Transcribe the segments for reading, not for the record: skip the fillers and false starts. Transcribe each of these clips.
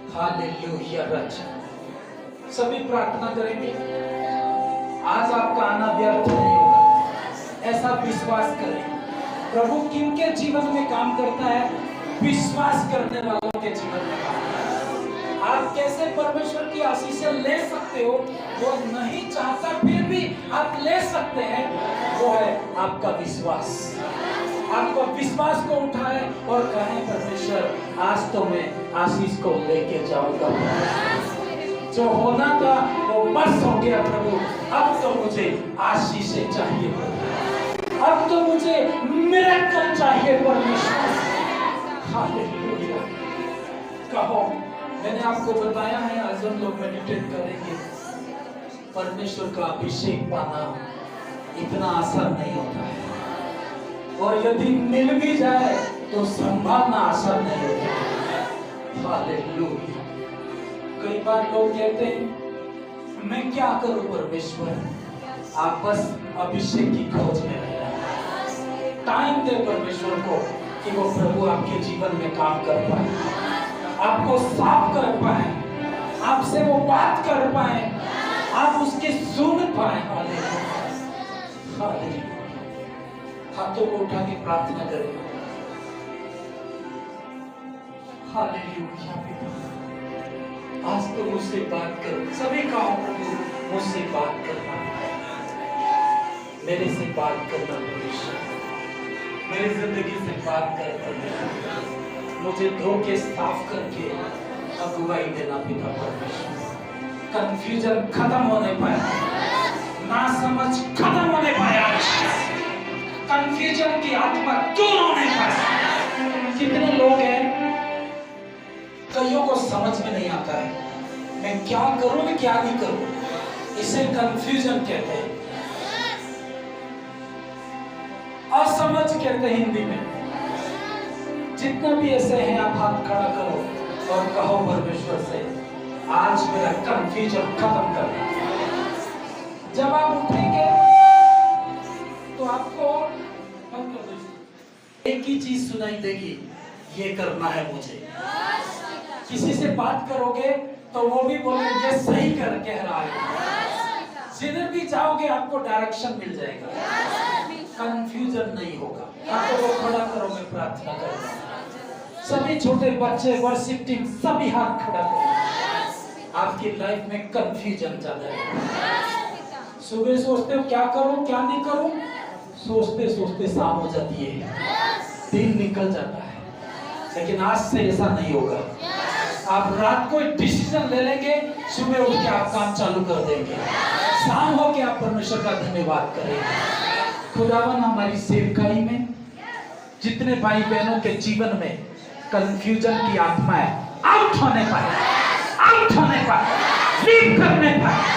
Hallelujah राजा। सभी प्रार्थना करेंगे, आज आपका आना व्यर्थ नहीं होगा, ऐसा विश्वास करें। प्रभु किनके जीवन में काम करता है? विश्वास करने वालों के जीवन में काम करता है। आप कैसे परमेश्वर की आशीषें ले सकते हो? वो नहीं चाहता फिर भी आप ले सकते हैं, वो है आपका विश्वास। आपका विश्वास को उठाए और कहें, परमेश्वर आज तो मैं आशीष को लेके जाऊंगा। जो होना था वो बस हो गया प्रभु, अब तो मुझे आशीषें चाहिए प्रभु, अब तो मुझे मिरेकल चाहिए परमेश्वर। हालेलुया। कहो, मैंने आपको बताया है, आज हम लोग मेडिटेट करेंगे। परमेश्वर का अभिषेक पाना इतना आसान नहीं होता है, और यदि मिल भी जाए तो संभालना आसान नहीं होता है। हालेलुया। कई बार लोग कहते हैं, मैं क्या करूं परमेश्वर? आप बस अभिषेक की खोज में रहना। टाइम दे परमेश्वर को कि वो प्रभु आपके जीवन में काम कर पाए, आपको साफ कर पाए, आपसे वो बात कर पाए, आप उसके सुन पाए। हाथों को उठा के प्रार्थना करें। हालेलुया। आज तो मुझसे बात करो, सभी कहो प्रभु मुझसे बात करना, मेरे से बात करना परमेश्वर, मेरी जिंदगी से बात कर परमेश्वर, मुझे धोखे साफ करके अगुवाई देना पिता परमेश्वर। कंफ्यूजन खत्म होने पाए, ना समझ खत्म होने पाए, कंफ्यूजन की आत्मा दूर होने पाए। कितने लोग हैं, कईयों को समझ में नहीं आता है मैं क्या करूं मैं क्या नहीं करूं, इसे कंफ्यूजन कहते हैं, असमझ कहते हैं हिंदी में। जितना भी ऐसे हैं, आप हाथ खड़ा करो और कहो परमेश्वर से, आज मेरा कंफ्यूजन खत्म कर। जब आप उठेंगे तो आपको एक ही चीज सुनाई देगी, ये करना है मुझे। किसी से बात करोगे तो वो भी बोलेंगे ये सही कह रहा है। जिधर भी जाओगे आपको डायरेक्शन मिल जाएगा, कंफ्यूजन नहीं होगा। आपको खड़ा करो, मैं प्रार्थना करूंगा। सभी छोटे बच्चे, वर्शिप टीम, सभी हाथ खड़ा करो। आपकी लाइफ में कंफ्यूजन ज्यादा है। सुबह सोचते हो क्या करूं क्या नहीं करूं, सोचते सोचते शाम हो जाती है, दिन निकल जाता है। लेकिन आज से ऐसा नहीं होगा। आप रात को एक डिसीजन ले लेंगे, सुबह उठ के आप काम चालू कर देंगे, शाम हो के आप परमेश्वर का धन्यवाद करेंगे। खुदावन हमारी सेवकाई में जितने भाई बहनों के जीवन में कंफ्यूजन की आत्माएं आउट होने पाए, आउट होने पाए, लीव करने पाए।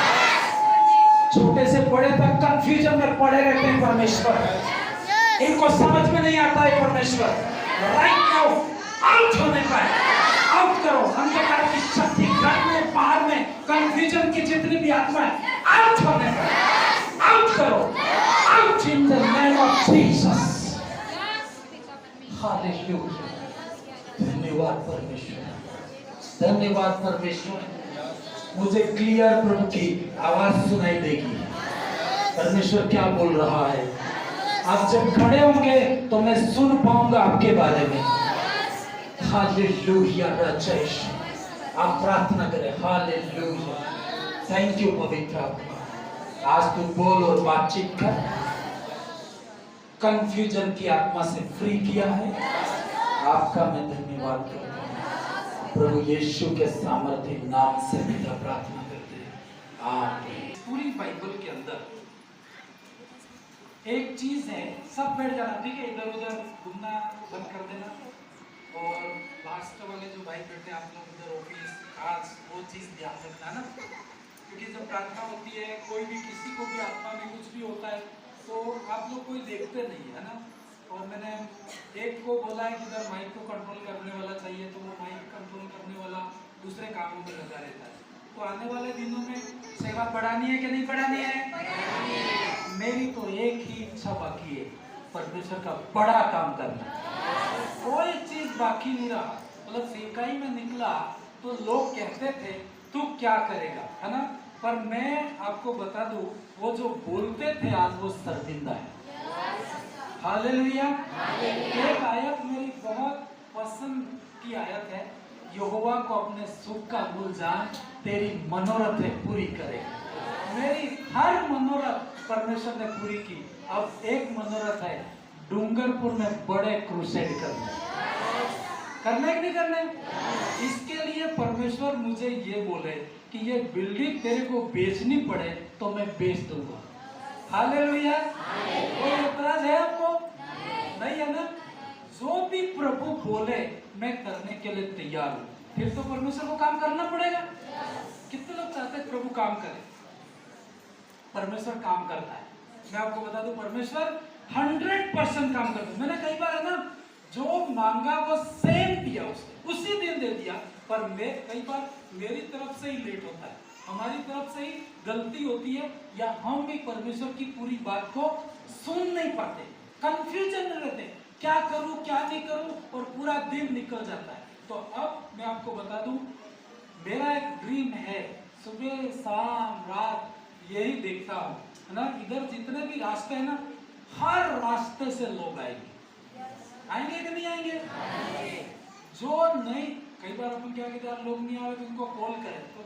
छोटे से बड़े तक कंफ्यूजन में पड़े रहते हैं परमेश्वर, इनको समझ में नहीं आता है परमेश्वर। राइट नाउ आउट होने पाए, आउट करो। अंधकार की शक्ति घर में बाहर में कंफ्यूजन की जितनी भी आत्माएं आउट होने पाए, आउट करो, out in the name of Jesus. Hallelujah. धन्यवाद परमेश्वर, धन्यवाद परमेश्वर। मुझे क्लियर प्रभु की आवाज सुनाई देगी, परमेश्वर क्या बोल रहा है। आप जब खड़े होंगे तो मैं सुन पाऊंगा आपके बारे में। हालेलुया राजा यीशु, आप प्रार्थना करें। हालेलुया। थैंक यू पवित्र आत्मा, आज तू बोल और बातचीत कर। कंफ्यूजन की आत्मा से फ्री किया है, आपका मैं धन्यवाद करता हूँ प्रभु यीशु के सामर्थ्य नाम से पिता प्रार्थना करते हैं, आमीन। पूरी बाइबल के अंदर एक चीज है, सब बैठ जाना, ठीक है, इधर उधर घूमना बंद कर देना। और लास्ट वाले जो भाई बैठे आप लोग उधर ऑफिस आज वो चीज ध्यान रखना ना, क्योंकि जब प्रार्थना होती है कोई भी किसी को भी आत्मा में कुछ भी होता है तो आप लोग कोई देखते नहीं है ना। और मैंने एक को बोला है कि इधर माइक को कंट्रोल करने वाला चाहिए, तो वो माइक कंट्रोल करने वाला दूसरे कामों में लगा रहता है। तो आने वाले दिनों में सेवा बढ़ानी है कि नहीं बढ़ानी है? मेरी तो एक ही इच्छा बाकी है, परमेश्वर का बड़ा काम करना। कोई चीज बाकी नहीं रहा। मतलब सेवकाई में निकला तो लोग कहते थे तू क्या करेगा, है ना। पर मैं आपको बता दूं, वो जो बोलते थे आज वो शर्मिंदा है। हालेलुया। एक आयत मेरी बहुत पसंद की आयत है, यहोवा को अपने सुख का मूल जान, तेरी मनोरथें पूरी करेगा। मेरी हर मनोरथ परमेश्वर ने पूरी की। अब एक मनोरथ है, डूंगरपुर में बड़े क्रूसेड करने कि नहीं करने। इसके लिए परमेश्वर मुझे ये बोले कि ये बिल्डिंग तेरे को बेचनी पड़े तो मैं बेच दूंगा। हालेलुया। कोई ऐतराज है आपको? नहीं है ना। जो भी प्रभु बोले मैं करने के लिए तैयार हूँ। फिर तो परमेश्वर को काम करना पड़ेगा। कितने लोग चाहते हैं प्रभु काम करे? परमेश्वर काम करता है। मैं आपको बता दूं, परमेश्वर 100% काम करता है। मैंने कई बार है ना, जो मांगा वो सेम दिया, उसने उसी दिन दे दिया। पर मैं कई बार मेरी तरफ से ही लेट होता है, हमारी तरफ से ही गलती होती है, या हम भी परमेश्वर की पूरी बात को सुन नहीं पाते, कंफ्यूजन में रहते, क्या करूं क्या नहीं करूं, और पूरा दिन निकल जाता है। तो अब मैं आपको बता दूं, मेरा एक ड्रीम है, सुबह शाम रात यही देखता हूं, है ना। इधर जितने भी रास्ते हैं ना, हर रास्ते से लोग आएंगे कि नहीं आएंगे? जो नहीं, कई बार अपन क्या कहते हैं, लोग नहीं आए तो उनको कॉल करें। तो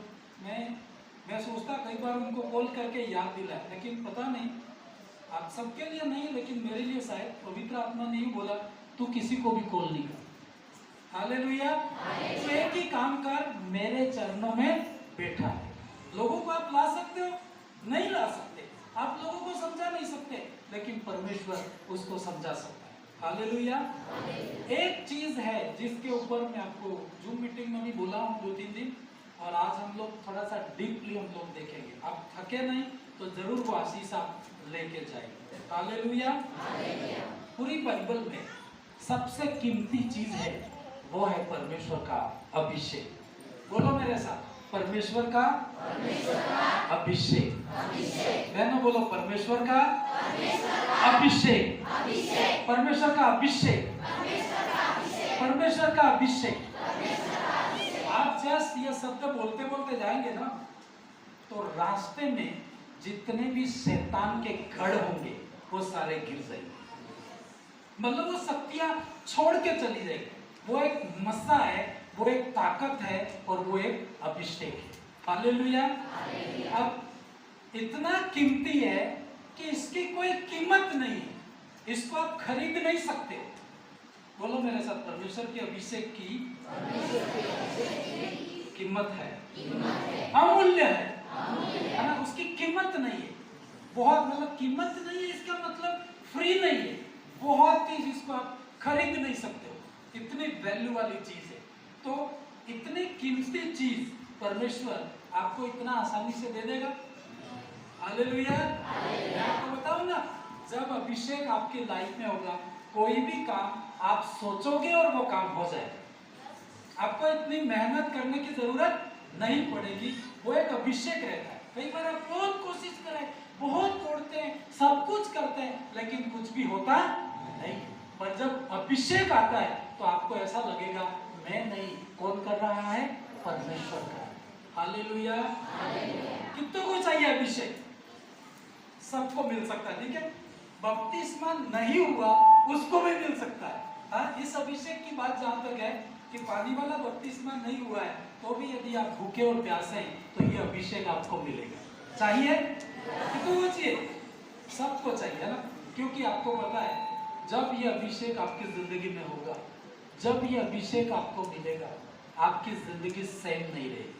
मैं सोचता कई बार उनको कॉल करके याद दिलाए, लेकिन पता नहीं, आप सबके लिए नहीं, लेकिन मेरे लिए शायद पवित्र आत्मा ने ही बोला तू किसी को भी कॉल नहीं कर। हालेलुया। तो एक ही काम कर, मेरे चरणों में बैठा है। लोगों को आप ला सकते हो? नहीं ला सकते। आप लोगों को समझा नहीं सकते, लेकिन परमेश्वर उसको समझा सकता है। हालेलुया। एक चीज है जिसके ऊपर मैं आपको जूम मीटिंग में भी बोला हूँ 2-3 दिन, और आज हम लोग थोड़ा सा डीपली हम लोग देखेंगे। आप थके नहीं तो जरूर वो आशीष आप लेके जाएंगे। हालेलुया। पूरी बाइबल में सबसे कीमती चीज है, वो है परमेश्वर का अभिषेक। बोलो मेरे साथ, परमेश्वर का अभिषेक। बहनों बोलो, परमेश्वर का अभिषेक। परमेश्वर का अभिषेक। परमेश्वर का अभिषेक। आप जस्ट ये शब्द बोलते बोलते जाएंगे ना, तो रास्ते में जितने भी शैतान के गढ़ होंगे वो सारे गिर जाएंगे। मतलब वो शक्तियां छोड़ के चली जाएगी। वो एक मस्सा है, वो एक ताकत है, और वो एक अभिषेक है। हालेलुया। अब इतना कीमती है कि इसकी कोई कीमत नहीं है, इसको आप खरीद नहीं सकते। बोलो मेरे साथ, परमेश्वर के अभिषेक की कीमत है, अमूल्य है ना। उसकी कीमत नहीं है, बहुत, मतलब कीमत नहीं है इसका मतलब फ्री नहीं है, बहुत चीज इसको आप खरीद नहीं सकते हो, इतनी वैल्यू वाली चीज है। तो इतनी कीमती चीज परमेश्वर आपको इतना आसानी से दे देगा। हालेलुया। मैं आपको बताऊं ना, जब अभिषेक आपकी लाइफ में होगा, कोई भी काम आप सोचोगे और वो काम हो जाएगा। आपको इतनी मेहनत करने की जरूरत नहीं पड़ेगी, वो एक अभिषेक रहता है। कई बार आप बहुत कोशिश करें, बहुत तोड़ते हैं, सब कुछ करते हैं, लेकिन कुछ भी होता नहीं। पर जब अभिषेक आता है तो आपको ऐसा लगेगा मैं नहीं, कौन कर रहा है? परमेश्वर कर। हालेलुया। कितनों को चाहिए अभिषेक? सबको मिल सकता है, ठीक है। बपतिस्मा नहीं हुआ उसको भी मिल सकता है। हाँ, इस अभिषेक की बात जहां तक है कि पानी वाला बपतिस्मा नहीं हुआ है, तो भी यदि आप भूखे और प्यासे हैं तो ये अभिषेक आपको मिलेगा। चाहिए? कितनों को चाहिए? सबको चाहिए ना, क्योंकि आपको पता है जब ये अभिषेक आपकी जिंदगी में होगा, जब ये अभिषेक आपको मिलेगा, आपकी जिंदगी सेम नहीं रहेगी।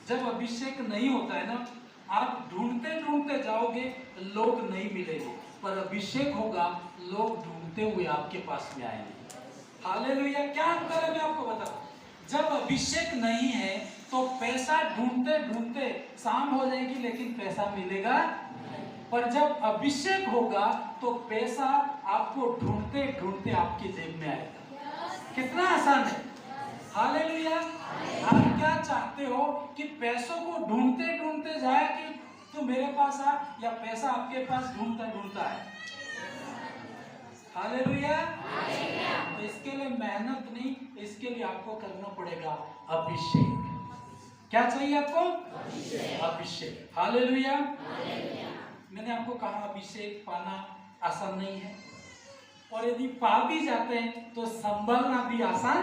जब अभिषेक नहीं होता है ना, आप ढूंढते ढूंढते जाओगे, लोग नहीं मिलेंगे, पर अभिषेक होगा, लोग ढूंढते हुए आपके पास में आएंगे। हालेलुया। क्या अंतर है मैं आपको बताऊं। जब अभिषेक नहीं है तो पैसा ढूंढते ढूंढते शाम हो जाएगी, लेकिन पैसा मिलेगा। पर जब अभिषेक होगा तो पैसा आपको ढूंढते ढूंढते आपकी जेब में आएगा। कितना आसान है। हालेलुया। आप क्या चाहते हो कि पैसों को ढूंढते ढूंढते जाए कि तू मेरे पास आ, या पैसा आपके पास ढूंढता ढूंढता है? हालेलुया। तो इसके लिए मेहनत नहीं, इसके लिए आपको करना पड़ेगा अभिषेक। क्या चाहिए आपको? अभिषेक। हालेलुया। मैंने आपको कहा अभिषेक पाना आसान नहीं है, और यदि पा भी जाते हैं तो संभालना भी आसान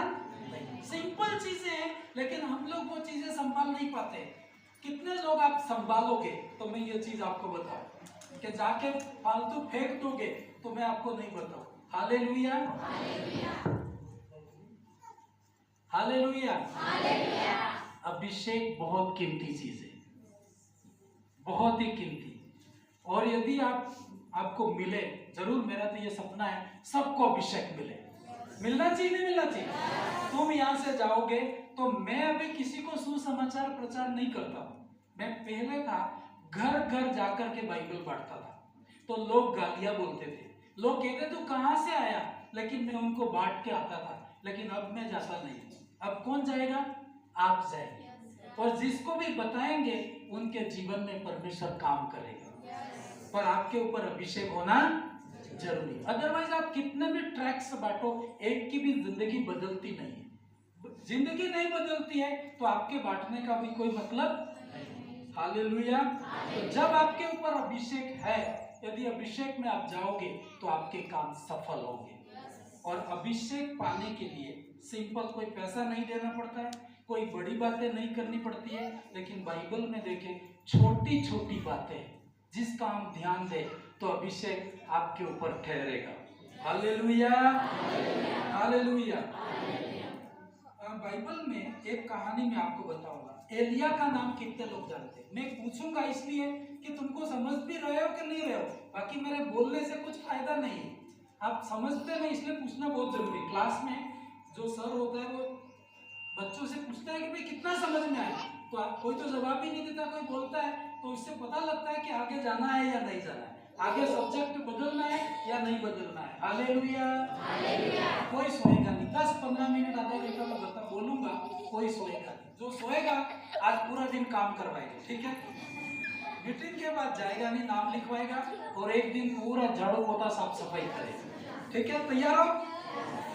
नहीं। सिंपल चीजें हैं, लेकिन हम लोग वो चीजें संभाल नहीं पाते। कितने लोग आप संभालोगे? तो मैं ये चीज आपको बताऊं कि जाके फालतू फेंक दोगे तो मैं आपको नहीं बताऊं। Hallelujah, hallelujah. अभिषेक बहुत कीमती चीज है, बहुत ही कीमती। और यदि आपको मिले, जरूर, मेरा तो ये सपना है सबको अभिषेक मिले। मिलना चाहिए, नहीं मिलना चाहिए? तुम यहाँ से जाओगे तो मैं अभी किसी को सुसमाचार प्रचार नहीं करता हूँ। मैं पहले था घर घर जाकर के बाइबल बांटता था, तो लोग गालियां बोलते थे, लोग कहते तू कहाँ से आया, लेकिन मैं उनको बांट के आता था। लेकिन अब मैं जाता नहीं। अब कौन जाएगा? आप जाएंगे, और जिसको भी बताएंगे उनके जीवन में परमेश्वर काम करेगा। पर आपके ऊपर अभिषेक होना जरूरी। अदरवाइज आप कितने भी ट्रैक्स बांटो, एक की भी जिंदगी बदलती नहीं है। जिंदगी नहीं बदलती है तो आपके बांटने का भी कोई मतलब नहीं। हालेलुया। तो जब आपके ऊपर अभिषेक है, यदि अभिषेक में आप जाओगे तो आपके काम सफल होंगे। और अभिषेक पाने के लिए सिंपल, कोई पैसा नहीं देना पड़ता है, कोई बड़ी बातें नहीं करनी पड़ती है। लेकिन बाइबल में देखें, छोटी छोटी बातें जिसका हम ध्यान दें तो अभिषेक आपके ऊपर ठहरेगा। Hallelujah, hallelujah. बाइबल में एक कहानी मैं आपको बताऊंगा। एलिया का नाम कितने लोग जानते हैं? मैं पूछूंगा इसलिए कि तुमको समझ भी रहे हो कि नहीं रहे हो, बाकी मेरे बोलने से कुछ फायदा नहीं है। आप समझते नहीं, इसलिए पूछना बहुत जरूरी। क्लास में जो सर होता है वो बच्चों से पूछता है कि भाई कितना समझ में आया, तो कोई तो जवाब ही नहीं देता, कोई बोलता है, तो इससे पता लगता है कि आगे जाना है या नहीं जाना है, आगे सब्जेक्ट बदलना है या नहीं बदलना है। Hallelujah, hallelujah. कोई सोएगा नहीं, 10-15 मिनट आधा घंटा मैं बोलूंगा, कोई सोएगा नहीं। जो सोएगा आज पूरा दिन काम करवाएगा, ठीक है? मीटिंग के बाद जाएगा नहीं, नाम लिखवाएगा, और एक दिन पूरा झाड़ू पोता साफ सफाई करेगा, ठीक है? तैयार हो?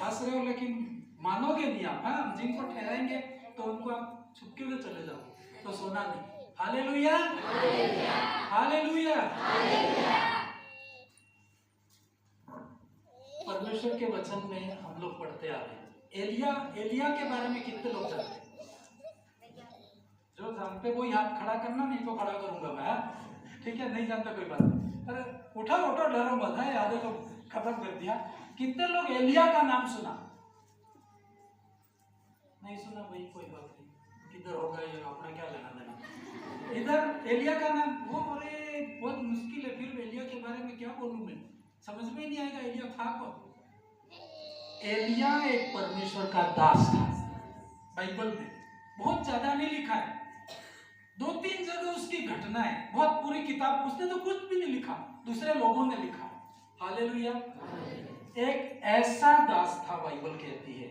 हंस रहे हो लेकिन मानोगे नहीं आप। हाँ, जिनको ठहराएंगे तो उनको आप छुपके में चले जाओ, तो सोना नहीं। Hallelujah, hallelujah. परमेश्वर के वचन में हम लोग पढ़ते आ रहे हैं। एलिया के बारे में कितने लोग जानते हैं? जो जानते वो हाथ खड़ा करना, नहीं तो खड़ा करूंगा मैं, ठीक है? नहीं जानता कोई बात नहीं। अरे उठो उठो, डरो मत है, याद है तो खत्म कर दिया। कितने लोग एलिया का नाम सुना? नहीं सुना भाई, कोई बात नहीं, किधर होगा ये, अपना क्या लेना देना। इधर एलिया का नाम, वो अरे बहुत मुश्किल है, फिर एलिया के बारे में क्या बोलूं मैं, समझ में नहीं आएगा एलिया था कौन। एलिया एक परमेश्वर का दास था। बाइबल में बहुत ज्यादा नहीं लिखा है, 2-3 जगह उसकी घटना है, बहुत पूरी किताब उसने तो कुछ भी नहीं लिखा, दूसरे लोगों ने लिखा। हालेलुया। एक ऐसा दास था, बाइबल कहती है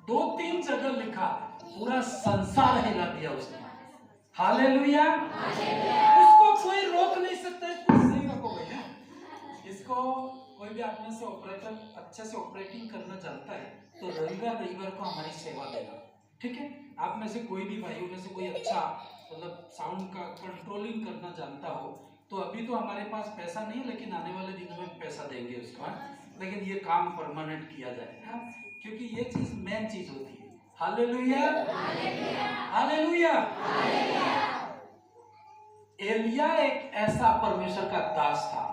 2-3 जगह लिखा, पूरा संसार हिला दिया उसने। हालेलुया। उसको कोई रोक नहीं सकता। इसको सही रखो भैया, इसको कोई भी आप में से ऑपरेटर अच्छे से ऑपरेटिंग करना जानता है तो रविवार को हमारी सेवा देना, ठीक है? आप में से कोई भी भाइयों में से कोई अच्छा मतलब साउंड का कंट्रोलिंग करना जानता हो तो अभी तो हमारे पास पैसा नहीं है, लेकिन आने वाले दिनों में पैसा देंगे उसका, लेकिन ये काम परमानेंट किया जाएगा, क्योंकि ये चीज मेन चीज होती है। Hallelujah, hallelujah. एलिया एक ऐसा परमेश्वर का दास था,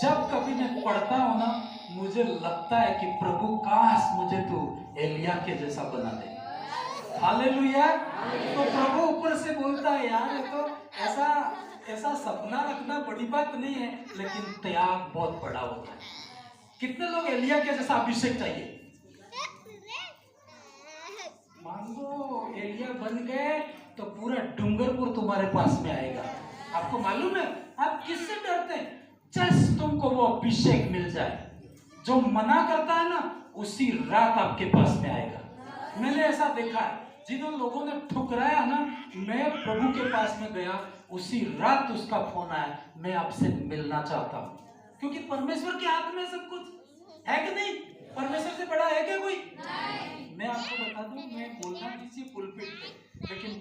जब कभी मैं पढ़ता हूं ना, मुझे लगता है कि प्रभु काश मुझे तू एलिया के जैसा बना दे। हालेलुया। तो प्रभु ऊपर से बोलता है, यार ये तो ऐसा सपना रखना बड़ी बात नहीं है, लेकिन त्याग बहुत बड़ा होता है। कितने लोग एलिया के जैसा अभिषेक चाहिए? मांगो, एलिया बन गए तो पूरा डूंगरपुर तुम्हारे पास में आएगा। आपको मालूम है आप किससे डरते हैं? जस्ट तुमको वो अभिषेक मिल जाए, जो मना करता है ना उसी रात आपके पास में आएगा। मैंने ऐसा देखा है, जिन लोगों ने ठुकराया ना, मैं प्रभु के पास में गया, उसी रात उसका फोन आया, मैं आपसे मिलना चाहता हूँ। क्योंकि परमेश्वर के हाथ में सब कुछ है कि नहीं? परमेश्वर से बड़ा है क्या कोई? मैं आपको बता दूं, मैं बोलना किसी पुलपिट पे, लेकिन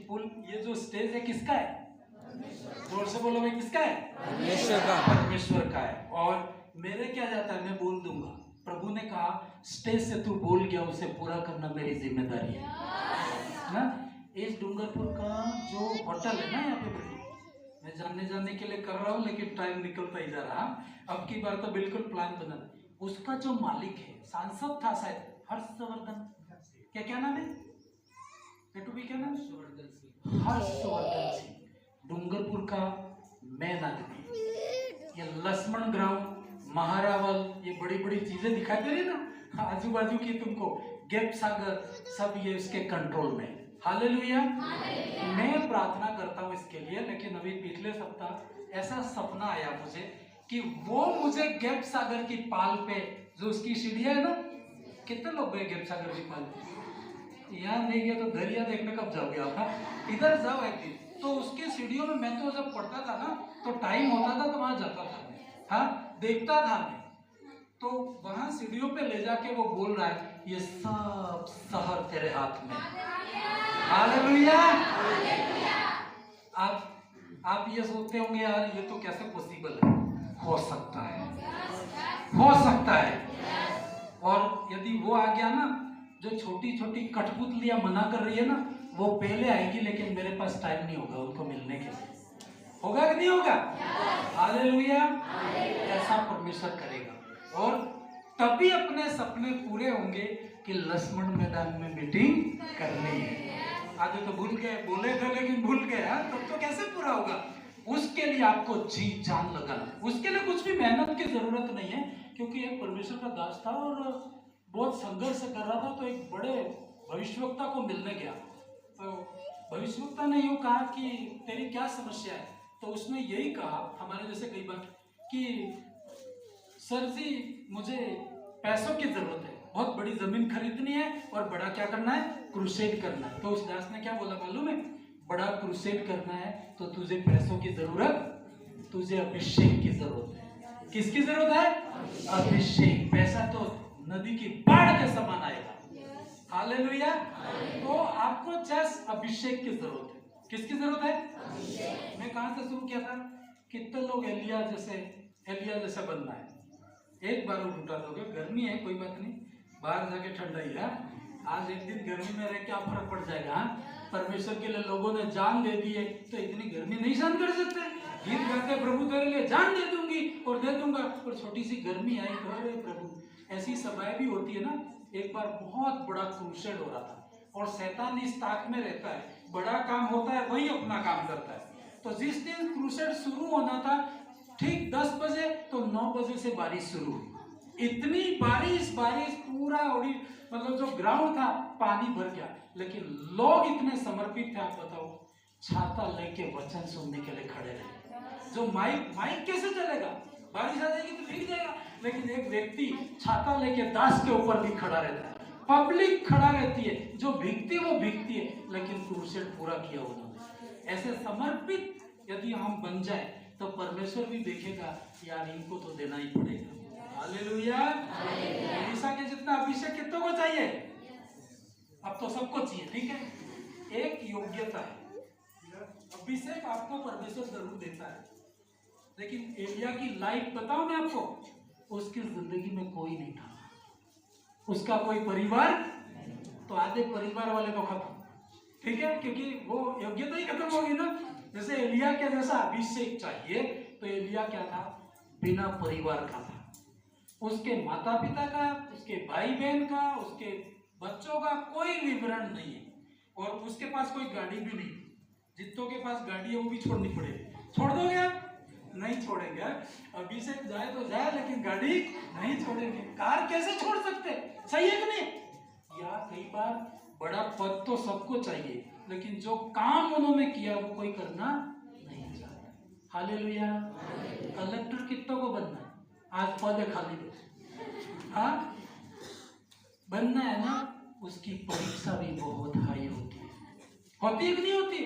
ये जो स्टेज है किसका है? जोर से बोलो भाई, किसका है? परमेश्वर का। परमेश्वर का है। और मेरे क्या जाता है, मैं बोल दूंगा। प्रभु ने कहा स्टेज से तू बोल गया, उसे पूरा करना मेरी जिम्मेदारी है ना। इस डूंगरपुर का जो होटल है ना, यहाँ पे मैं जाने के लिए कर रहा हूँ, लेकिन टाइम निकलता ही जा रहा। अब की बार तो बिल्कुल प्लान बना। उसका जो मालिक है, सांसद था शायद, हर्षवर्धन, क्या नाम है? क्या नाम? हर्षवर्धन सिंह, डूंगरपुर का मेन आदमी। ये लक्ष्मण ग्राउंड, महारावल, ये बड़ी बड़ी चीजें दिखाई दे रही ना आजू बाजू की तुमको, गैप सागर, सब ये इसके कंट्रोल में। हालेलुया। मैं प्रार्थना करता हूँ इसके लिए। लेकिन अभी पिछले सप्ताह ऐसा सपना आया मुझे कि वो मुझे गैप सागर की पाल पे, जो उसकी सीढ़ियां है ना, कितने लोग गए गैप सागर की पाल पे? यहाँ नहीं गया तो दरिया देखने कब जाओगे आप? इधर जाओ एक दिन। तो उसकी सीढ़ियों में मैं तो जब पढ़ता था ना, तो टाइम होता था तो वहां जाता था, हाँ देखता था मैं। तो वहां सीढ़ियों पे ले जाके वो बोल रहा है, ये सब शहर तेरे हाथ में। हालेलुया। आप ये सोचते होंगे यार ये तो कैसे पॉसिबल है? हो सकता है, हो सकता है। और यदि वो आ गया ना, जो छोटी छोटी कठपुतलियां मना कर रही है ना, वो पहले आएगी, लेकिन मेरे पास टाइम नहीं होगा उनको मिलने के लिए। होगा कि नहीं होगा? हालेलुया। ऐसा परमेश्वर करेगा। और तभी अपने सपने पूरे होंगे कि लक्ष्मण मैदान में मीटिंग करनी है। आगे तो भूल गए, बोले थे लेकिन भूल गए, तब तो कैसे पूरा होगा? उसके लिए आपको जी जान लगाना। उसके लिए कुछ भी मेहनत की जरूरत नहीं है, क्योंकि एक परमेश्वर का दास था और बहुत संघर्ष कर रहा था। तो एक बड़े भविष्यवक्ता को मिलने गया। तो भविष्यवक्ता ने यूँ कहा कि तेरी क्या समस्या है? तो उसने यही कहा, हमारे जैसे कई बार, कि सर जी मुझे पैसों की जरूरत है, बहुत बड़ी जमीन खरीदनी है और बड़ा क्या करना है? क्रूसेड करना है। तो उस दास ने क्या बोला मालूम है? बड़ा क्रूसेड करना है तो तुझे पैसों की जरूरत, तुझे अभिषेक की जरूरत है। किसकी जरूरत है? अभिषेक। पैसा तो नदी की बाढ़ के समान आएगा। हालेलुया। तो आपको जस्ट अभिषेक की जरूरत है। किसकी जरूरत है? मैं कहां से शुरू किया था? कितने लोग एलिया जैसे बनना है? एक बार उठा दोगे। गर्मी है, कोई बात नहीं, बाहर जाके ठंडा ही है। आज एक दिन गर्मी में रह क्या फर्क पड़ जाएगा? परमेश्वर के लिए लोगों ने जान दे दी है, तो इतनी गर्मी नहीं सहन कर सकते। गीत गाते प्रभु तेरे लिए जान दे दूंगी और दे दूंगा, और छोटी सी गर्मी आई तो अरे प्रभु। ऐसी सभाएं भी होती है ना। एक बार बहुत बड़ा क्रूसेड हो रहा था, और शैतान इस ताक में रहता है, बड़ा काम होता है वही अपना काम करता है। तो जिस दिन क्रूसेड शुरू होना था, ठीक 10 बजे, तो 9 बजे से बारिश शुरू हुई। इतनी बारिश पूरा उड़ी, मतलब जो ग्राउंड था पानी भर गया। लेकिन लोग इतने समर्पित थे, आप बताओ, छाता लेके वचन सुनने के लिए खड़े रहे। जो माइक कैसे चलेगा? बारिश आ जाएगी तो भीग जाएगा। लेकिन एक व्यक्ति छाता लेके दास के ऊपर भी खड़ा रहता है, पब्लिक खड़ा रहती है, जो भीगती वो भीगती है, लेकिन क्रूसेड पूरा किया उन्होंने। ऐसे समर्पित यदि हम बन जाए तो परमेश्वर भी देखेगा, यार इनको तो देना ही पड़ेगा। हालेलुया। एलिशा के जितना अभिषेक कितनों को चाहिए? अब तो सबको चाहिए, ठीक है। एक योग्यता है, अभिषेक आपको परमेश्वर जरूर देता है। लेकिन एलिया की लाइफ बताऊं मैं आपको, उसकी जिंदगी में कोई नहीं था, उसका कोई परिवार, तो आधे परिवार वाले तो खत्म, ठीक है, क्योंकि वो योग्यता ही खत्म होगी ना। जैसे एलिया के जैसा अभिषेक चाहिए, तो एलिया क्या था? बिना परिवार का था। उसके माता पिता का, उसके भाई बहन का, उसके बच्चों का कोई विवरण नहीं है, और उसके पास कोई गाड़ी भी नहीं। जितनों के पास गाड़ी है वो भी छोड़नी पड़ेगी। छोड़ दोगे आप? नहीं छोड़ेंगे। अभिषेक जाए तो जाए, लेकिन गाड़ी नहीं छोड़ेंगे। कार कैसे छोड़ सकते? सही है कि नहीं? या कई बार बड़ा पद तो सबको चाहिए, लेकिन जो काम उन्होंने किया वो कोई करना नहीं चाहता। हालेलुया। कलेक्टर कितनों को बनना है? आज पद है खाली, हाँ बनना है ना। उसकी परीक्षा भी बहुत हाई होती है कि नहीं होती?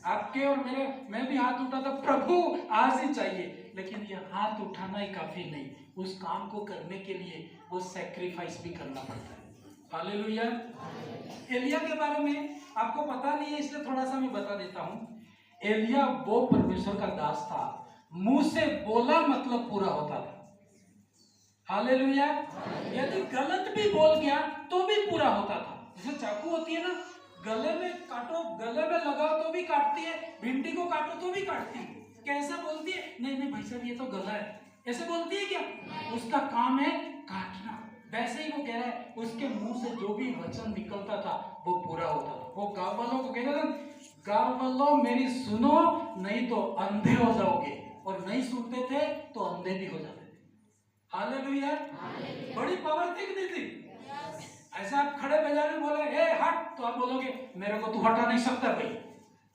आपके और मेरे, मैं भी हाथ उठा था, प्रभु आज ही चाहिए, लेकिन ये हाथ उठाना ही काफी नहीं, उस काम को करने के लिए वो सैक्रिफाइस भी करना पड़ता है। हालेलुया। एलिया के बारे में आपको पता नहीं है, इसलिए थोड़ा सा मैं बता देता हूं। एलिया वो परमेश्वर का दास था, मुंह से बोला मतलब पूरा होता था। हालेलुया। यदि गलत भी बोल गया तो भी पूरा होता था। जैसे चाकू होती है ना, गले में काटो, गले में लगाओ तो भी काटती है, भिंडी को काटो तो भी काटती है। कैसा बोलती है? नहीं नहीं भाई साहब ये तो गला है, ऐसे बोलती है क्या? उसका काम है काटना। वैसे ही वो कह रहा है, उसके मुंह से जो भी वचन निकलता था वो पूरा होता था। वो गांव वालों को कहता था, गांव वालों मेरी सुनो, नहीं तो अंधे हो जाओगे, और नहीं सुनते थे तो अंधे भी हो जाते थे। हालेलुया। बड़ी पावर थी कि नहीं थी? ऐसा आप खड़े बाजार में बोले ए हट, तो आप बोलोगे मेरे को तू हटा नहीं सकता भाई।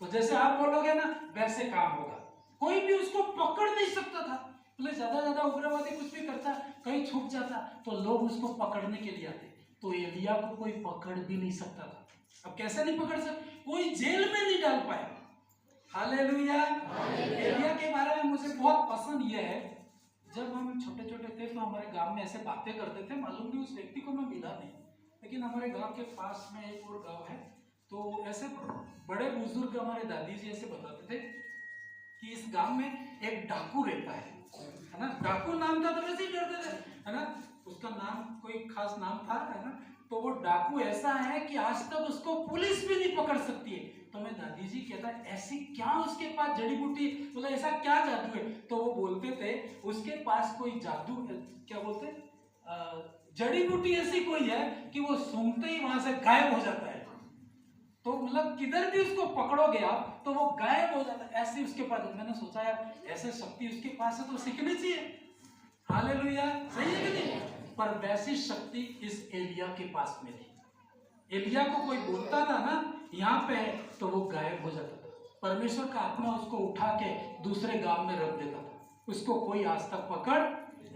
तो जैसे आप बोलोगे ना वैसे काम होगा। कोई भी उसको पकड़ नहीं सकता था। बोले ज्यादा उग्रवादी कुछ भी करता, कहीं छुप जाता तो लोग उसको पकड़ने के लिए आते। तो एलिया को कोई पकड़ भी नहीं सकता था। अब कैसे नहीं पकड़ सकता? कोई जेल में नहीं डाल पाया। हालेलुया। एलिया के बारे में मुझे बहुत पसंद यह है, जब हम छोटे छोटे थे तो हमारे गांव में ऐसे बातें करते थे। मालूम नहीं उस व्यक्ति को मैं मिला नहीं, लेकिन हमारे गांव के पास में एक और गांव है, तो ऐसे बड़े बुजुर्ग हमारे दादी जी ऐसे बताते थे कि इस गांव में एक डाकू रहता है ना। डाकू नाम था तो वैसे ही डरते थे, है ना। उसका नाम कोई खास नाम था, है ना। तो वो डाकू ऐसा है कि आज तक उसको पुलिस भी नहीं पकड़ सकती है। तो मैं दादी जी कहता ऐसी क्या उसके पास जड़ी बूटी, बोला ऐसा क्या जादू है? तो वो बोलते थे उसके पास कोई जादू, क्या बोलते, जड़ी बूटी ऐसी कोई है कि वो सूंघते ही वहां से गायब हो जाता है। तो मतलब किधर भी उसको पकड़ोगे आप तो वो गायब हो जाता है। ऐसे उसके पास, मैंने सोचा यार ऐसे शक्ति उसके पास है तो सीखनी चाहिए। हालेलुया। सही है कि नहीं? पर वैसी शक्ति इस एलिया के पास में थी। एलिया को कोई बोलता था ना यहाँ पे है, तो वो गायब हो जाता था। परमेश्वर का आत्मा उसको उठा के दूसरे गांव में रख देता था, उसको कोई आज तक पकड़।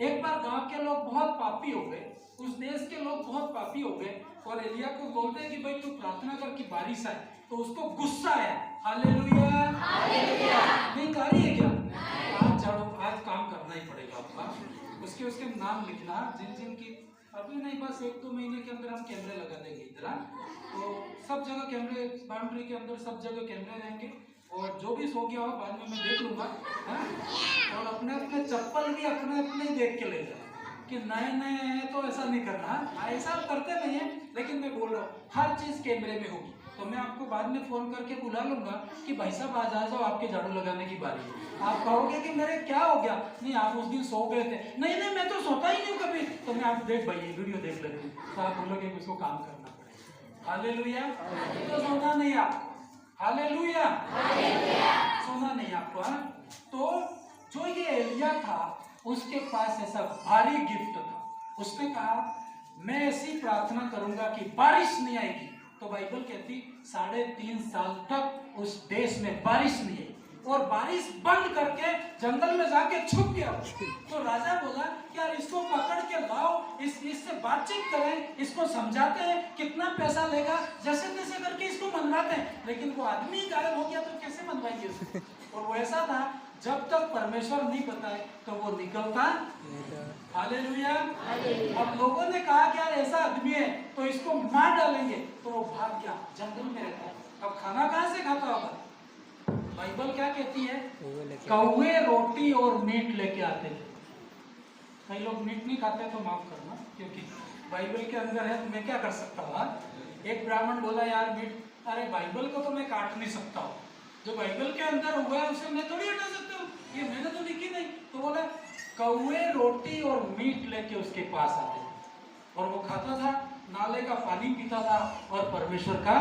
एक बार गांव के लोग बहुत पापी हो गए, उस देश के लोग बहुत पापी हो गए, और एलिया को बोलते हैं कि भाई तू प्रार्थना कर कि बारिश आए। तो उसको गुस्सा आया। हालेलुया। नहीं गा रही है क्या? आज झाड़ो, आज काम करना ही पड़ेगा आपका। उसके नाम लिखना, जिन जिन की अभी नहीं, बस 1-2 महीने के अंदर हम कैमरे लगा देंगे इधर। तो सब जगह कैमरे, बाउंड्री के अंदर सब जगह कैमरे रहेंगे, और जो भी सो गया हो बाद में मैं देख लूंगा, है। और अपने अपने चप्पल भी अपने अपने देख के ले जाए कि नए नए हैं तो ऐसा नहीं करना। ऐसा करते नहीं है, लेकिन मैं बोल रहा हूँ हर चीज कैमरे में होगी। तो मैं आपको बाद में फोन करके बुला लूंगा कि भाई साहब आज आ जाओ, आपके झाड़ू लगाने की बारी है। आप कहोगे कि मेरे क्या हो गया? नहीं आप उस दिन सो गए थे। नहीं नहीं मैं तो सोता ही नहीं हूँ कभी। तो मैं आप देख भाई ये वीडियो देख लेते हूँ, तो आप बोलोगे कि उसको काम करना पड़ेगा। हालेलुया। तो सोना नहीं आपको। हालेलुया। सोना नहीं आपको, है। तो जो ये एलिया था उसके पास ऐसा भारी गिफ्ट था। उसने कहा मैं ऐसी प्रार्थना करूंगा कि बारिश नहीं आएगी। तो बाइबल कहती 3.5 साल तक उस देश में बारिश नहीं आई, और बारिश बंद करके जंगल में जाके छुप गया। तो राजा बोला यार इसको पकड़ के लाओ, इससे बातचीत करें, इसको समझाते हैं कितना पैसा लेगा, जैसे तैसे करके इसको मनवाते हैं। लेकिन वो आदमी गायब हो गया तो कैसे मनवाएंगे उसको? और वो ऐसा था जब तक परमेश्वर नहीं बताए तो वो निकलता। हालेलुया। अब लोगों ने कहा कि यार ऐसा आदमी है तो इसको मार डालेंगे, तो वो भाग गया, जंगल में रहता है। अब खाना कहां से खाता होगा? बाइबल क्या कहती है? कौवे रोटी और मीट लेके आते थे। कई लोग मीट नहीं खाते तो माफ करना, क्योंकि बाइबल के अंदर है तो मैं क्या कर सकता हूँ। एक ब्राह्मण बोला यार मीट, अरे बाइबल को तो मैं काट नहीं सकता हूँ, जो बाइबल के अंदर हुआ है उसे मैं थोड़ी हटा सकता हूँ, ये मैंने तो लिखी नहीं। तो बोला कौवे रोटी और मीट लेके उसके पास आते थे, और वो खाता था, नाले का पानी पीता था, और परमेश्वर का।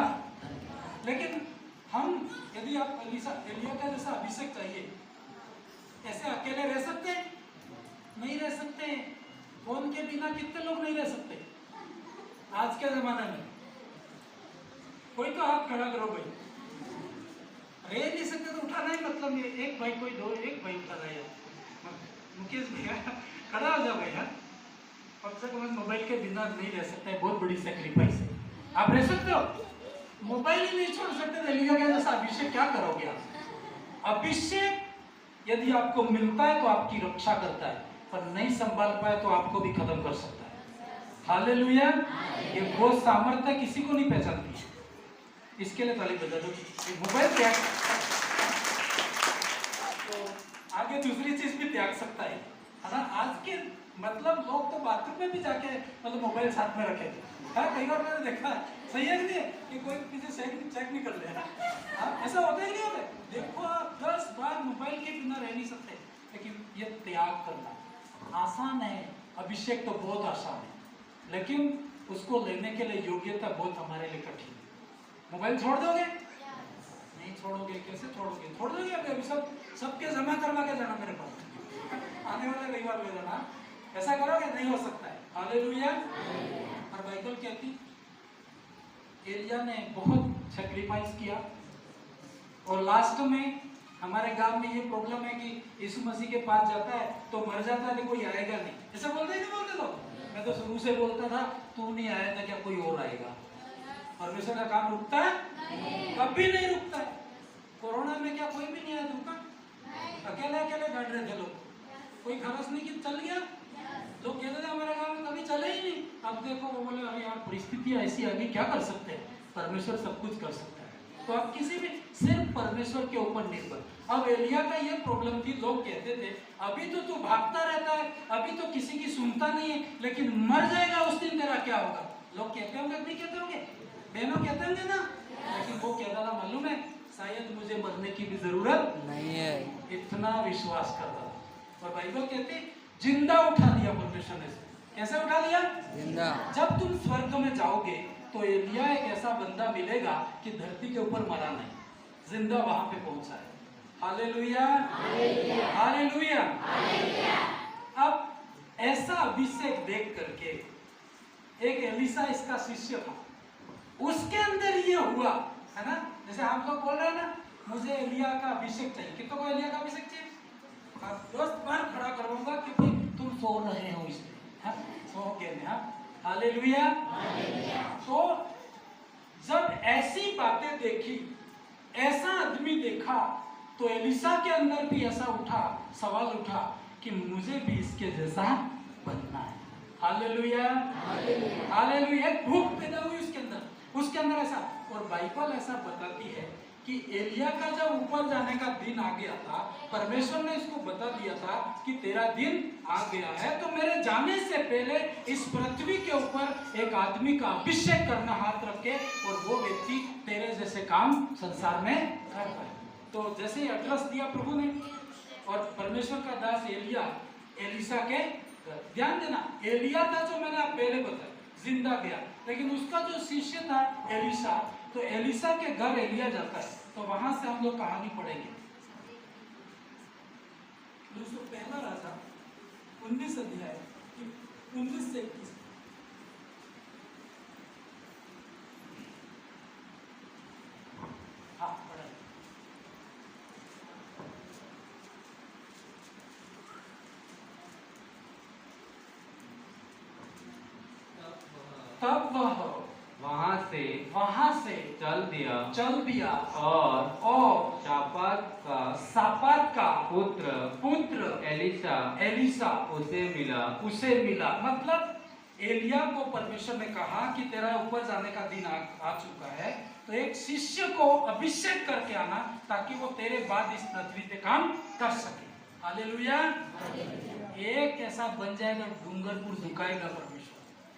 लेकिन हम, यदि आप एलिया का जैसा अभिषेक चाहिए, ऐसे अकेले रह सकते हैं? नहीं रह सकते। फोन के बिना कितने लोग नहीं रह सकते आज के जमाने में? कोई तो हाथ खड़ा करो भाई। रह नहीं सकते तो उठाना ही मतलब नहीं। एक भाई, कोई दो, एक भाई उठा रहा है। मुकेश भैया खड़ा हो जाओ भैया। कम से कम मोबाइल के बिना नहीं रह सकते, बहुत बड़ी सेक्रीफाइस है। आप रह सकते हो? मोबाइल ही नहीं छोड़ सकते तो एलिया के जैसा अभिषेक क्या करोगे आप? अभिषेक यदि आपको मिलता है तो आपकी रक्षा करता है, पर नहीं संभाल पाए तो आपको भी खत्म कर सकता है। हालेलुया। ये वो सामर्थ्य किसी को नहीं पहचानती। इसके लिए ताली बजा दो। मोबाइल त्याग, तो आगे दूसरी चीज भी त्याग सकता है ना। आज के मतलब लोग तो बाथरूम में भी जाके मतलब मोबाइल साथ में रखे थे। कई बार मैंने देखा है, सही है कि नहीं कि कोई किसी चेक नहीं कर ले। ऐसा होता ही नहीं होता। देखो आप 10 बार मोबाइल के बिना रह नहीं सकते, लेकिन ये त्याग करना आसान है। अभिषेक तो बहुत आसान है, लेकिन उसको लेने के लिए योग्यता बहुत हमारे लिए कठिन है। मोबाइल छोड़ दोगे? नहीं छोड़ोगे। कैसे छोड़ोगे? छोड़ दोगे अभी सबके जमा करवा के जाना मेरे पास, आने वाले रविवार ले जाना। ऐसा करोगे? नहीं हो सकता है। हालेलुया। और बाइबल कहती एलिया ने बहुत सैक्रिफाइस किया, और लास्ट में हमारे गांव में ये प्रॉब्लम है कि यीशु मसीह के पास जाता है तो मर जाता है, कोई आएगा नहीं। ऐसा बोलते ही नहीं बोलते लोग। मैं तो शुरू से बोलता था तू नहीं आया था क्या कोई और आएगा। परमेश्वर का काम रुकता है? कभी नहीं रुकता है। कोरोना में क्या कोई भी नहीं आया? रुका? अकेले अकेले बैठ रहे थे लोग, कोई खबस नहीं कि चल गया। लोग कहते थे हमारे गांव में कभी चले ही नहीं। अब देखो वो बोले अरे यार परिस्थितियां ऐसी आ गई, क्या कर सकते हैं। परमेश्वर सब कुछ कर सकता है। तो अब किसी भी सिर्फ परमेश्वर के ऊपर निर्भर। अब एलिया का ये प्रॉब्लम थी, लोग कहते थे अभी तो तू भागता रहता है, अभी तो किसी की सुनता नहीं है, लेकिन मर जाएगा उस दिन तेरा क्या होगा। लोग कहते होंगे, नहीं कहते होंगे, बहनों कहते होंगे ना। लेकिन वो कहता था मालूम है शायद मुझे मरने की भी जरूरत नहीं है। इतना विश्वास करता था। और बाइबल कहती जिंदा उठा दिया परमेश्वर ने। कैसे उठा दिया? जिंदा। जब तुम स्वर्ग में जाओगे तो एलिया एक ऐसा बंदा मिलेगा कि धरती के ऊपर मरा नहीं, जिंदा वहां पे पहुंचा है। Hallelujah, hallelujah. अब ऐसा अभिषेक देख करके एक एलिसा इसका शिष्य था, उसके अंदर ये हुआ है ना। जैसे आप लोग बोल रहे हैं ना मुझे एलिया का अभिषेक चाहिए। कितनों को एलिया का अभिषेक चाहिए? 10 बार खड़ा करवाऊंगा क्योंकि तुम सो रहे हो इसलिए। सो के हालेलुया। तो जब ऐसी बातें देखी, ऐसा आदमी देखा, तो एलिसा के अंदर भी ऐसा उठा, सवाल उठा कि मुझे भी इसके जैसा बनना है। Hallelujah, hallelujah. भूख पैदा हुई उसके अंदर ऐसा। और बाइबल ऐसा बताती है कि एलिया का जब ऊपर जाने का दिन आ गया था, परमेश्वर ने इसको बता दिया था कि तेरा दिन आ गया है, तो मेरे जाने से पहले इस पृथ्वी के ऊपर एक आदमी का अभिषेक करना हाथ रख के, और वो व्यक्ति तेरे जैसे काम संसार में कर पाए। तो जैसे ही एड्रेस दिया प्रभु ने, और परमेश्वर का दास एलिया एलिसा के, ध्यान देना एलिया था जो मैंने आप पहले बताया, जिंदा गया, लेकिन उसका जो शिष्य था एलिसा, तो एलिसा के घर एलिया जाता है। तो वहां से हम लोग कहानी पढ़ेंगे। दोस्तों पहला राजा 19 अध्याय 19 से 21। हाँ पढ़ें। तब वह वहां से चल दिया और शापात का पुत्र एलिसा उसे मिला। मतलब एलिया को परमेश्वर ने कहा कि तेरा ऊपर जाने का दिन आ चुका है, तो एक शिष्य को अभिषेक करके आना ताकि वो तेरे बाद इस पृथ्वी पे काम कर सके। हालेलुया। एक ऐसा बन जाएगा, डूंगरपुर झुकाएगा परमेश्वर।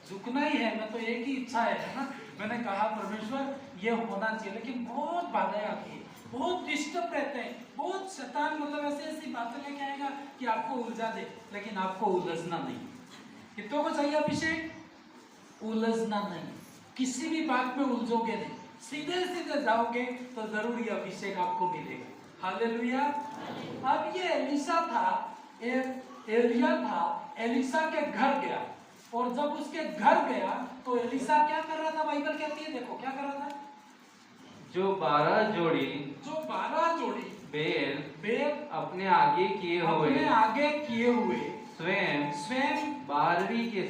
झुकना ही है, मैं तो एक ही इच्छा है ना। मैंने कहा परमेश्वर ये होना चाहिए, लेकिन बहुत बाधाएं आती है, बहुत डिस्टर्ब रहते हैं, बहुत शैतान मतलब ऐसी बातें लेके आएगा कि आपको उलझा दे, लेकिन आपको उलझना नहीं। कितनों को चाहिए अभिषेक? उलझना नहीं, किसी भी बात में उलझोगे नहीं, सीधे सीधे जाओगे तो जरूर ये अभिषेक आपको मिलेगा। हालेलुया। अब ये एलिसा था, एलिया था, एलिसा के घर गया, और जब उसके घर गया तो एलिसा क्या कर रहा था? बाइबल कहती है, देखो क्या कर रहा था। जो 12 जोड़ी बेल अपने आगे किए हुए स्वयं 12वीं के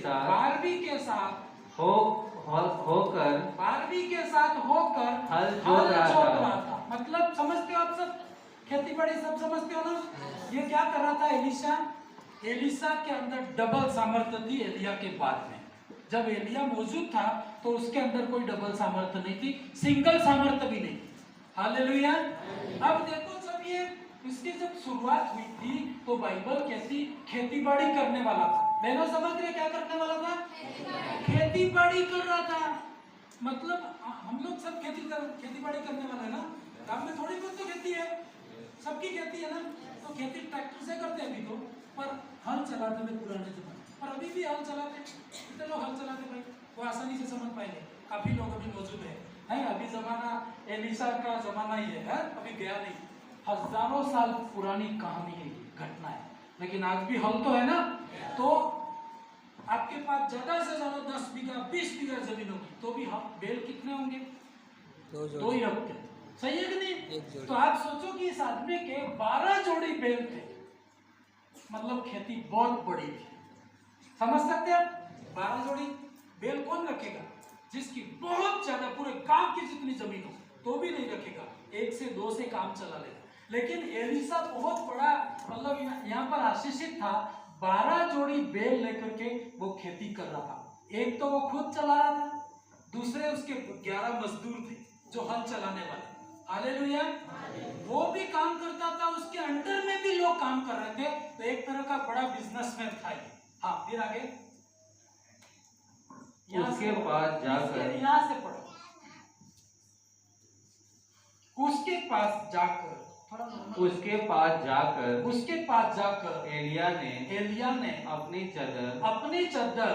साथ होकर हल जोत रहा था। मतलब समझते हो आप सब, खेती बाड़ी सब समझते हो ना। ये क्या कर रहा था एलिसा के अंदर डबल सामर्थ्य थी एलिया के बाद में। जब एलिया मौजूद था तो उसके अंदर कोई डबल सामर्थ्य नहीं थी, सिंगल सामर्थ्य भी नहीं। हालेलुया। अब देखो जब ये इसकी जब शुरुआत हुई थी तो बाइबल कहती खेतीबाड़ी करने वाला था। बहनों समझ रहे क्या करने वाला था? खेतीबाड़ी कर रहा था। मतलब हम लोग सब खेतीबाड़ी करने वाले हैं ना, गांव में थोड़ी बहुत तो खेती है, सबकी खेती है ना। तो खेती ट्रैक्टर से करते हैं अभी तो, पर हल चलाते थे पुराने जमाने, पर अभी भी हल चलाते, कितने लोग हल चलाते भाई, वो आसानी से समझ पाएंगे। काफी लोग अभी मौजूद है अभी जमाना एलिशा का जमाना ही है, अभी गया नहीं। हजारों साल पुरानी कहानी है, घटना है, लेकिन आज भी हल तो है ना। तो आपके पास ज्यादा से ज्यादा 10 बीघा 20 बीघा जमीन होगी तो भी हम बैल कितने होंगे? दो ही रखते, सही है कि नहीं? तो आप सोचो कि इस आदमी के 12 जोड़ी बैल थे, मतलब खेती बहुत बड़ी थी। समझ सकते हैं? 12 जोड़ी बैल कौन रखेगा जिसकी बहुत ज्यादा पूरे गांव की जितनी जमीन हो, तो भी नहीं रखेगा, 1 से 2 से काम चला लेगा। लेकिन एलिशा बहुत बड़ा, मतलब यहाँ पर आशीषित था, 12 जोड़ी बैल लेकर के वो खेती कर रहा था। एक तो वो खुद चला रहा था, दूसरे उसके 11 मजदूर थे जो हल चलाने वाले। हालेलुया। वो भी काम करता था, उसके अंडर में भी लोग काम कर रहे थे, तो एक तरह का बड़ा बिजनेसमैन था ये। हाँ, फिर आगे उसके पास जाकर, यहाँ से पढ़ो, उसके पास जाकर, उसके पास जाकर एलिया ने अपनी चद्दर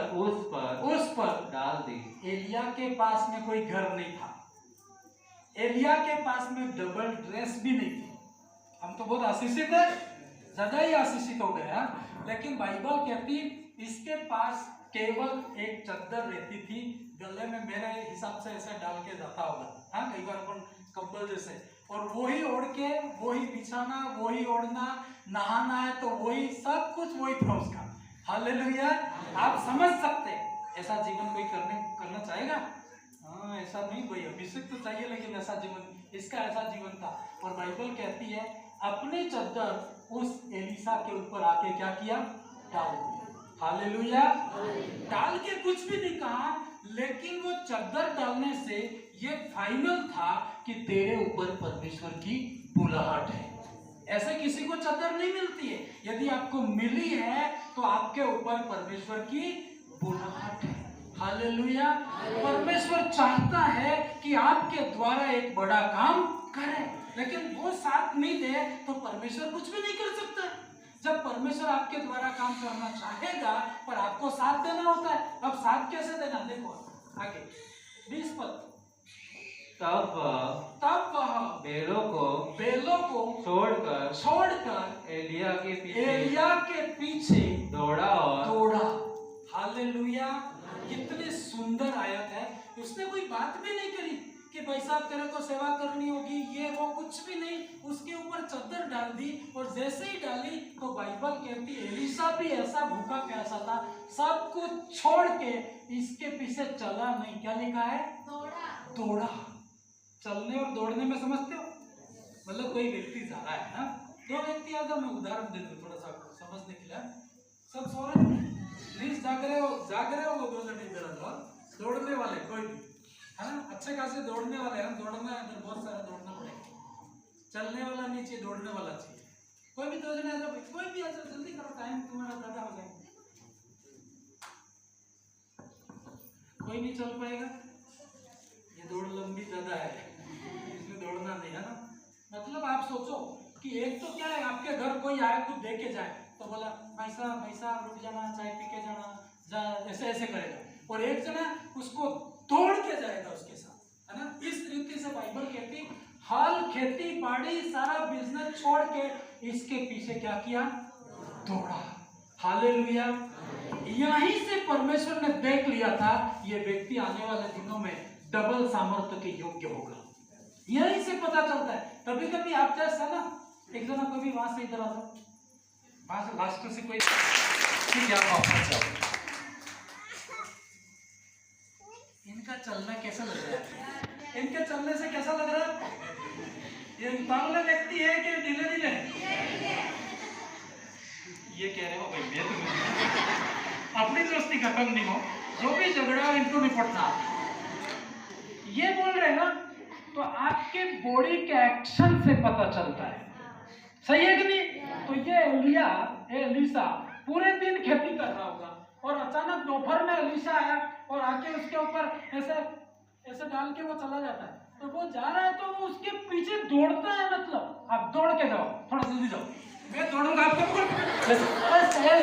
उस पर डाल दी। एलिया के पास में कोई घर नहीं था, एलिया के पास में डबल ड्रेस भी नहीं थी। हम तो बहुत आशीषित है, ज्यादा ही आशीषित हो गए। लेकिन बाइबल कहती इसके पास केवल एक चद्दर रहती थी, गले में मेरे हिसाब से ऐसा डाल के जाता होगा। हाँ, कई बार अपन कंबल जैसे, और वही ओढ़ के वही बिछाना, वही ओढ़ना, नहाना है तो वही, सब कुछ वही था उसका। हालेलुया। आप समझ सकते ऐसा जीवन कोई करना चाहेगा? हाँ, ऐसा नहीं भाई, अभिषेक तो चाहिए लेकिन ऐसा जीवन, इसका ऐसा जीवन था। और बाइबल कहती है अपनी चद्दर उस एलिशा के ऊपर आके क्या किया? डाल दिया। हालेलुया। डाल के कुछ भी नहीं कहा, लेकिन वो चद्दर डालने से ये फाइनल था कि तेरे ऊपर परमेश्वर की बुलाहट है। ऐसे किसी को चद्दर नहीं मिलती है, यदि आपको मिली है तो आपके ऊपर परमेश्वर की बुलाहट है। हालेलुया। परमेश्वर चाहता है कि आपके द्वारा एक बड़ा काम करे, लेकिन वो साथ नहीं दे तो परमेश्वर कुछ भी नहीं कर सकता। जब परमेश्वर आपके द्वारा काम करना चाहेगा, पर आपको साथ देना होता है। अब साथ कैसे देना? देखो आगे 20 पद। तब वह बैलों को छोड़कर एलिया के पीछे दौड़ा। हालेलुया। कितनी सुंदर आयत है। उसने कोई बात भी नहीं करी कि भाई साहब तेरे को सेवा करनी होगी, ये वो कुछ भी नहीं। उसके ऊपर चद्दर डाल दी, और जैसे ही डाली तो बाइबल कहती एलिशा भी ऐसा भूखा प्यासा था, सब कुछ छोड़ के इसके पीछे चला नहीं। क्या लिखा है? दौड़ा। चलने और दौड़ने में समझते हो? मतलब कोई व्यक्ति जा रहा है ना, 2 व्यक्ति आ जाओ, मैं उदाहरण दे दूं थोड़ा सा समझने के लिए। सब सो रहे नहीं, जाग रहे हो वो 2 जने इधर दौड़ने वाले कोई भी है ना, अच्छे खासे दौड़ने वाले हैं। दौड़ना है तो बहुत सारा दौड़ना पड़ेगा, चलने वाला नीचे, दौड़ने वाला चाहिए। कोई भी 2 जने आ जाओ, कोई भी आ जाओ, जल्दी करो, टाइम तुम्हारा ज्यादा हो जाएगा। कोई नहीं चल पाएगा, ये दौड़ लंबी ज्यादा है, इसमें दौड़ना नहीं है ना। मतलब आप सोचो कि एक तो क्या है, आपके घर कोई आए कुछ दे के जाए तो बोला भाई साहब रुक जाना, चाय पी के जाना, ऐसे ऐसे करेगा, और एक जना उसको तोड़ के जाएगा उसके साथ, है ना। इस रीति से बाइबल कहती हाल, खेती बाड़ी, सारा बिजनेस छोड़ के इसके पीछे क्या किया? दौड़ा। हालेलुया। यहीं से परमेश्वर ने देख लिया था ये व्यक्ति आने वाले दिनों में डबल सामर्थ्य के योग्य होगा। यहीं से पता चलता है। कभी कभी आप जैसा ना, एक जना कभी वहां से इधर आ जाओ, वहां से लास्ट से कोई क्या वापस जाओ। इनका चलना कैसा लग रहा है? इनके चलने से कैसा लग रहा है? ये तांगले व्यक्ति है कि ढीले ढीले? ये कह रहे हो भाई, अपनी दोस्ती खत्म नहीं हो, जो भी झगड़ा है इनको निपटना, ये बोल रहे हैं ना। तो आपके बॉडी के एक्शन से पता चलता है, सही है कि नहीं? तो ये एलिसा पूरे दिन खेती कर रहा होगा और अचानक दोपहर में एलिसा आया और आके उसके ऊपर ऐसे ऐसे डाल के वो चला जाता है। तो वो जा रहा है तो वो उसके पीछे दौड़ता है, मतलब आप दौड़ के जाओ, थोड़ा जल्दी जाओ, मैं दौड़ूंगा आपके पकड़, बस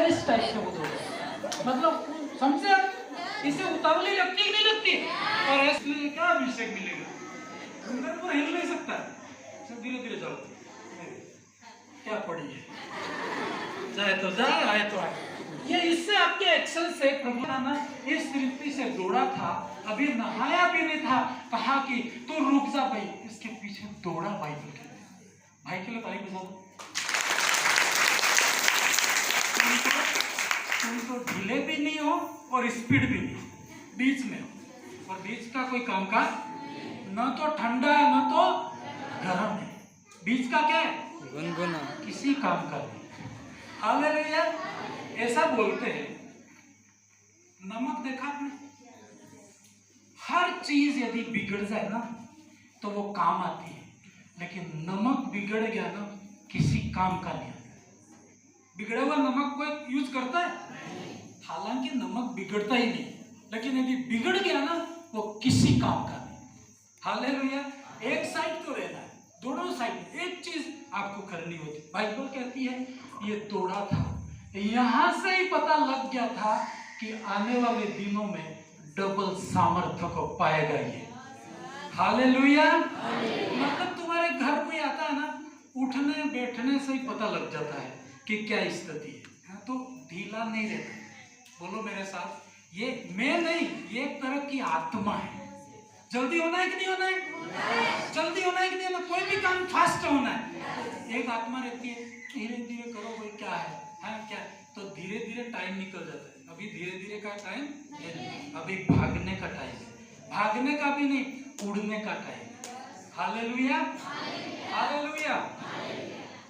इस टाइप से वो दौड़े, मतलब समझे? इसे उतावली लगती कि नहीं लगती? और ऐसे क्या अभिषेक मिलेगा, अंदर वो हिल नहीं सकता, सब धीरे धीरे जाओ, क्या पड़ी है, जाए तो जाए, आए तो आए। ये इससे आपके एक्शन से प्रभु ना इस रीति से दौड़ा था, अभी नहाया भी नहीं था, कहा कि तू रुक जा भाई, इसके पीछे दौड़ा बाइबल के लिए। भाई के लिए ताली बजा दो। तुम तो ढीले भी नहीं हो और स्पीड भी नहीं, बीच में हो, और बीच का कोई काम का न तो ठंडा है न तो गर्म है, बीच का क्या है? गुनगुना, किसी काम का नहीं। हालेलुया। ऐसा बोलते हैं, नमक देखा आपने? हर चीज यदि बिगड़ जाए ना तो वो काम आती है, लेकिन नमक बिगड़ गया ना किसी काम का नहीं आता। बिगड़ा हुआ नमक कोई यूज करता है? हालांकि नमक बिगड़ता ही नहीं, लेकिन यदि बिगड़ गया ना वो किसी काम का नहीं। हालेलुया। एक साइड तो रहना है, दोनों साइड एक चीज आपको करनी होती। बाइबल कहती है ये दौड़ा था, यहां से ही पता लग गया था कि आने वाले दिनों में डबल सामर्थ्य को पाएगा ये। हालेलुया। मतलब तुम्हारे घर कोई आता है ना, उठने बैठने से ही पता लग जाता है कि क्या स्थिति है, तो ढीला नहीं रहता। बोलो मेरे साथ, ये मैं नहीं, ये एक तरह की आत्मा है। जल्दी होना है कि नहीं होना है? जल्दी होना है कि नहीं होना? कोई भी काम फास्ट होना है। एक आत्मा रहती है, धीरे धीरे करो, कोई क्या है क्या, तो धीरे धीरे टाइम निकल जाता है। अभी धीरे धीरे का टाइम है, अभी भागने का टाइम है, भागने का भी नहीं, उड़ने का टाइम। Hallelujah, hallelujah.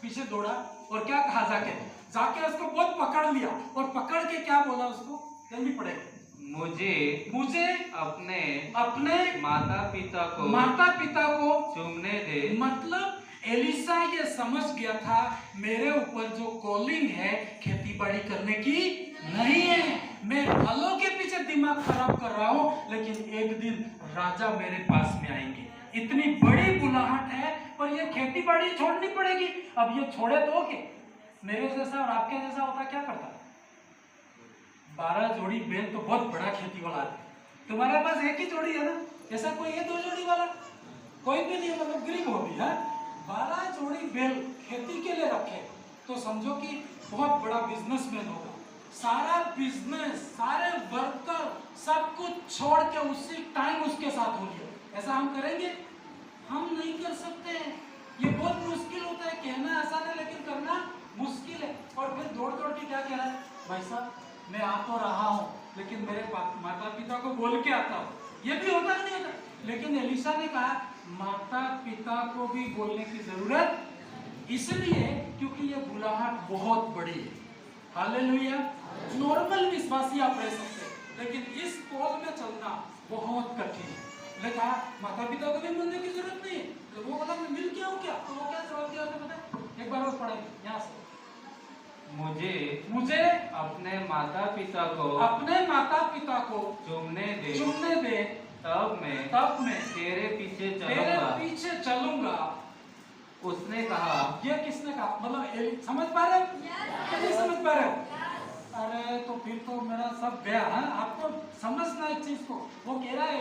पीछे दौड़ा और क्या कहा, जाके उसको बहुत पकड़ लिया, और पकड़ के क्या बोला उसको, जल्दी पढ़ेगा, मुझे अपने माता पिता को चूमने दे। मतलब एलिसा ये समझ गया था मेरे ऊपर जो कॉलिंग है खेती बाड़ी करने की नहीं है, मैं फलों के पीछे दिमाग खराब कर रहा हूँ, लेकिन एक दिन राजा मेरे पास में आएंगे। इतनी बड़ी बुलाहट है और ये खेती बाड़ी छोड़नी पड़ेगी। अब ये छोड़े तो के मेरे जैसा और आपके जैसा होता क्या करता? 12 जोड़ी बैल तो बहुत बड़ा खेती वाला है, तुम्हारे पास एक ही जोड़ी है ना, ऐसा कोई है 2 जोड़ी वाला? कोई भी नहीं, मतलब गरीब होती है। 12 जोड़ी बैल खेती के लिए रखे तो समझो कि बहुत बड़ा बिजनेसमैन होगा। सारा बिजनेस, सारे वर्कर सब कुछ छोड़ के उसी टाइम उसके साथ हो गया। ऐसा हम करेंगे? हम नहीं कर सकते। ये बहुत मुश्किल होता है, कहना आसान है लेकिन करना मुश्किल है। और फिर दौड़ दौड़ के क्या कह रहा है, भाई साहब मैं आ तो रहा हूँ लेकिन मेरे माता पिता को बोल के आता हूँ। ये भी होता नहीं होता, लेकिन एलिसा ने कहा माता पिता को भी बोलने की जरूरत, इसलिए क्योंकि ये बुलाहट बहुत बड़ी है। हालेलुया। नॉर्मल विश्वासी आप रह सकते हैं, लेकिन इस कॉल में चलना बहुत कठिन है। लेकिन माता पिता को भी मिलने की जरूरत नहीं है, तो वो बोला मैं मिल के आऊँ क्या, तो वो क्या जवाब दिया पता है? एक बार और पढ़े यहाँ से, मुझे अपने माता पिता को चूमने दे, तब मैं तेरे पीछे चलूंगा। उसने कहा, ये किसने कहा? मतलब समझ पा रहे हो? नहीं समझ पा रहे हो? अरे तो फिर तो मेरा सब गया है। आपको समझना इस चीज को। वो कह रहा है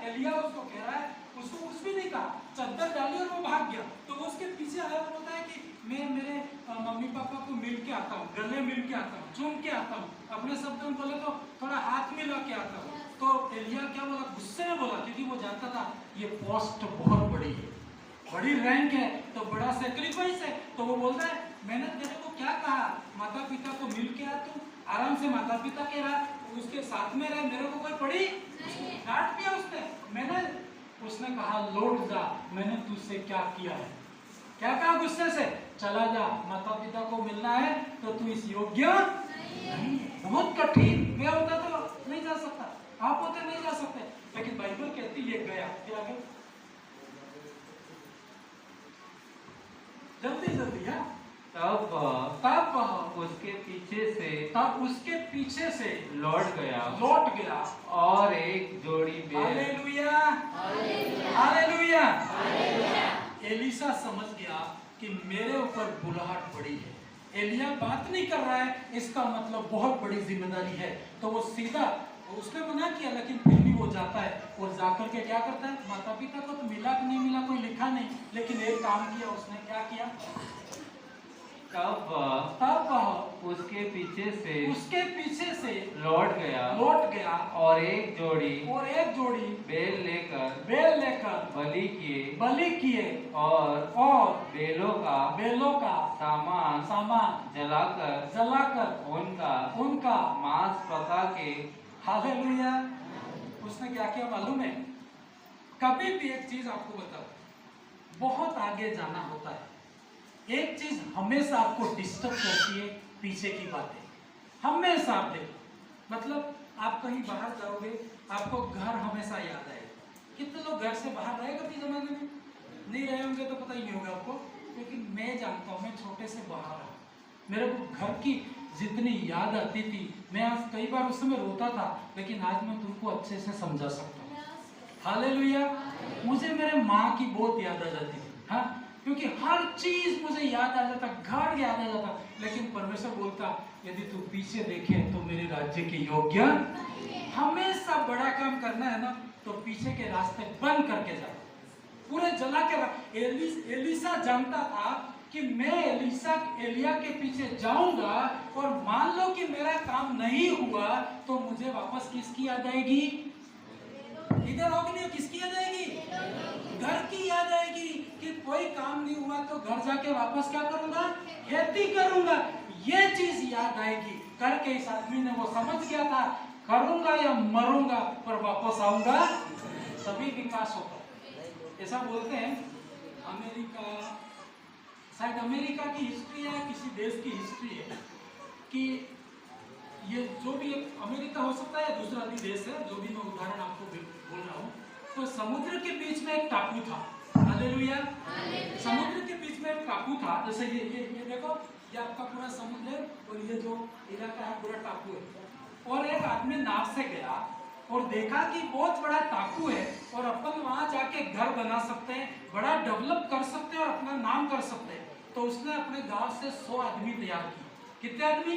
एलिया उसको कह रहा है, उसको कुछ भी नहीं कहा, चद्दर डाली और वो भाग गया। तो वो उसके पीछे आया, वो बोलता है कि मैं मेरे मम्मी पापा को मिल के आता हूँ, गले मिल के आता हूँ, चूम के आता हूँ, अपने शब्द में बोले तो थोड़ा हाथ मिला के आता हूँ। तो एलिया क्या बोला? गुस्से में बोला, क्योंकि वो जानता था ये पोस्ट बहुत बड़ी है, बड़ी रैंक है, तो बड़ा सेक्रीफाइस है। तो वो बोलता है मैंने तेरे को क्या कहा, माता पिता को मिल के आ, तू आराम से माता पिता के रहा, उसके साथ में रहे, मेरे को कोई पड़ी? डांट दिया उसने कहा लौट जा, मैंने तुझसे क्या किया है? क्या कहा गुस्से से? चला जा, माता पिता को मिलना है तो तू इस योग्य नहीं है। बहुत कठिन, मैं होता तो नहीं जा सकता। आप होते नहीं जा सकते, लेकिन बाइबल कहती ये गया, क्या गया? जल्दी जल्दी है। तब उसके पीछे से लौट गया और एक जोड़ी बैल। Hallelujah, hallelujah. एलीशा समझ गया कि मेरे ऊपर बुलाहट पड़ी है, एलिया बात नहीं कर रहा है, इसका मतलब बहुत बड़ी जिम्मेदारी है। तो वो सीधा, उसने मना किया लेकिन फिर भी वो जाता है और जाकर के क्या करता है, माता पिता को तो मिला कि नहीं मिला कोई लिखा नहीं, लेकिन एक काम किया उसने, क्या किया? तब उसके पीछे से लौट गया और एक जोड़ी बैल लेकर बलि किए और बैलों का सामान जलाकर उनका मांस पका के। हालेलुया। उसने क्या किया मालूम है? कभी भी एक चीज आपको बताओ, बहुत आगे जाना होता है, एक चीज हमेशा आपको डिस्टर्ब करती है, पीछे की बातें हमेशा। आप देखो, मतलब आप कहीं बाहर जाओगे, आपको घर हमेशा याद आएगा। कितने लोग घर से बाहर रहे कभी जमाने में? नहीं रहे होंगे तो पता ही नहीं होगा आपको, लेकिन मैं जानता हूँ, मैं छोटे से बाहर रहा, मेरे को घर की जितनी याद आती थी, मैं आज कई बार उस समय रोता था, लेकिन आज मैं तुमको अच्छे से समझा सकता हूँ। हालेलुया। मुझे मेरे माँ की बहुत याद आ जाती थी, हाँ, क्योंकि हर चीज मुझे याद आ जाता, घर याद आ जाता, लेकिन परमेश्वर बोलता यदि तू पीछे देखे तो मेरे राज्य के योग्य। हमेशा बड़ा काम करना है ना, तो पीछे के रास्ते बंद करके जा, पूरे जला के। एलीशा जानता था कि मैं एलिया के पीछे जाऊंगा और मान लो कि मेरा काम नहीं हुआ तो मुझे वापस किसकी याद आएगी? इधर हो कि नहीं, किसकी याद आएगी? घर की याद आएगी कि कोई काम नहीं हुआ तो घर जाके वापस क्या करूंगा? खेती करूंगा। ये चीज याद आएगी करके इस आदमी ने, वो समझ गया था करूंगा या मरूंगा पर वापस आऊंगा तभी विकास होगा। ऐसा बोलते हैं अमेरिका, शायद अमेरिका की हिस्ट्री है, किसी देश की हिस्ट्री है कि ये जो भी अमेरिका हो सकता है, दूसरा भी देश है, जो भी मैं उदाहरण आपको बोल रहा हूँ, तो समुद्र के बीच में एक टापू था। हालेलुया। समुद्र के बीच में एक टापू था, जैसे ये देखो, ये आपका पूरा समुद्र है और ये जो इलाका है पूरा टापू है। और एक आदमी नाव से गया और देखा कि बहुत बड़ा टापू है और अपन वहां जाके घर बना सकते हैं, बड़ा डेवलप कर सकते हैं और अपना नाम कर सकते हैं। तो उसने अपने गांव से 100 आदमी तैयार किए। कितने आदमी?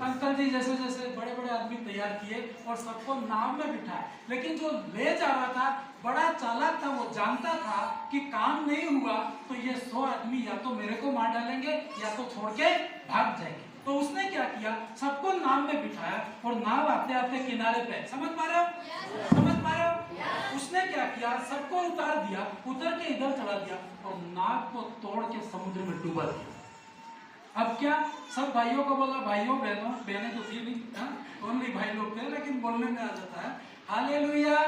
अंकल जी जैसे जैसे बड़े बड़े आदमी तैयार किए और सबको नाव में बिठाए। लेकिन जो ले जा रहा था बड़ा चालाक था, वो जानता था कि काम नहीं हुआ तो ये 100 आदमी या तो मेरे को मार डालेंगे या तो छोड़ के भाग जाएंगे। तो उसने क्या किया, सबको नाव में बिठाया और नाव आते आते किनारे पे, समझ पा रहे हो? समझ पा रहे हो? उसने क्या किया, सबको उतार दिया, उतर के इधर चढ़ा दिया और नाव को तोड़ के समुद्र में डुबा दिया। अब क्या, सब भाइयों को बोला, भाइयों बहनों, बहनें तो थी नहीं, ओनली भाई लोग थे, लेकिन बोलने में आ जाता है। हालेलुया।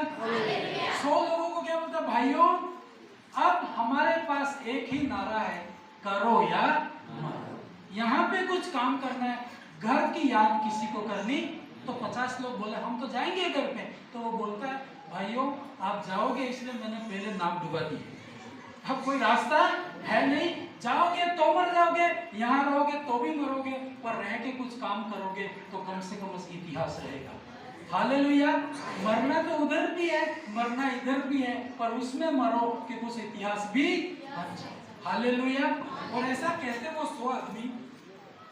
100 लोगों को क्या बोलता, भाइयों अब हमारे पास एक ही नारा है, करो या मरो। यहाँ पे कुछ काम करना है, घर की याद किसी को करनी, तो 50 लोग बोले हम तो जाएंगे घर पे, तो वो बोलता है भाइयों आप जाओगे इसलिए मैंने पहले नाव डुबा दी, अब कोई रास्ता है नहीं, जाओगे तो मर जाओगे, यहाँ रहोगे तो भी मरोगे, पर रह के कुछ काम करोगे तो कम से कम उस इतिहास रहेगा। हालेलुया। मरना तो उधर भी है, मरना इधर भी है, पर उसमें मरो कि कुछ इतिहास भी बन जाए। हालेलुया। और ऐसा कहते वो 100 आदमी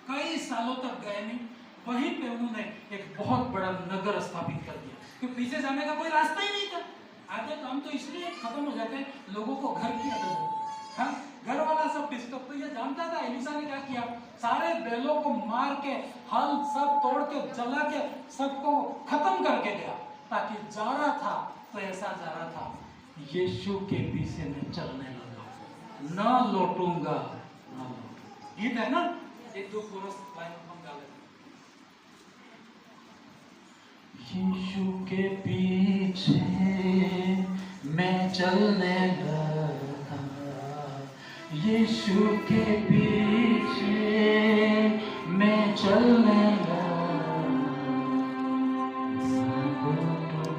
कई सालों तक गए नहीं, वहीं पे उन्होंने एक बहुत बड़ा नगर स्थापित कर दिया, क्योंकि पीछे जाने का कोई रास्ता ही नहीं था। आधे काम तो इसलिए खत्म हो जाते हैं, लोगों को घर की आदत हो, हाँ, घर वाला सब डिस्टर्ब। तो ये जानता था, एलीशा ने क्या किया, सारे बैलों को मार के, हल सब तोड़ के, जला के, सबको खत्म करके गया, ताकि जा रहा था तो ऐसा जा रहा था, यीशु के पीछे में चलने लगा, ना लौटूंगा ना लौटूंगा। गीत है ना, एक दो कोरस लाइन हम गा लेते। यीशु के पीछे मैं चलने लगा, यीशु के पीछे मैं चलने लगा, ना लौटूंगा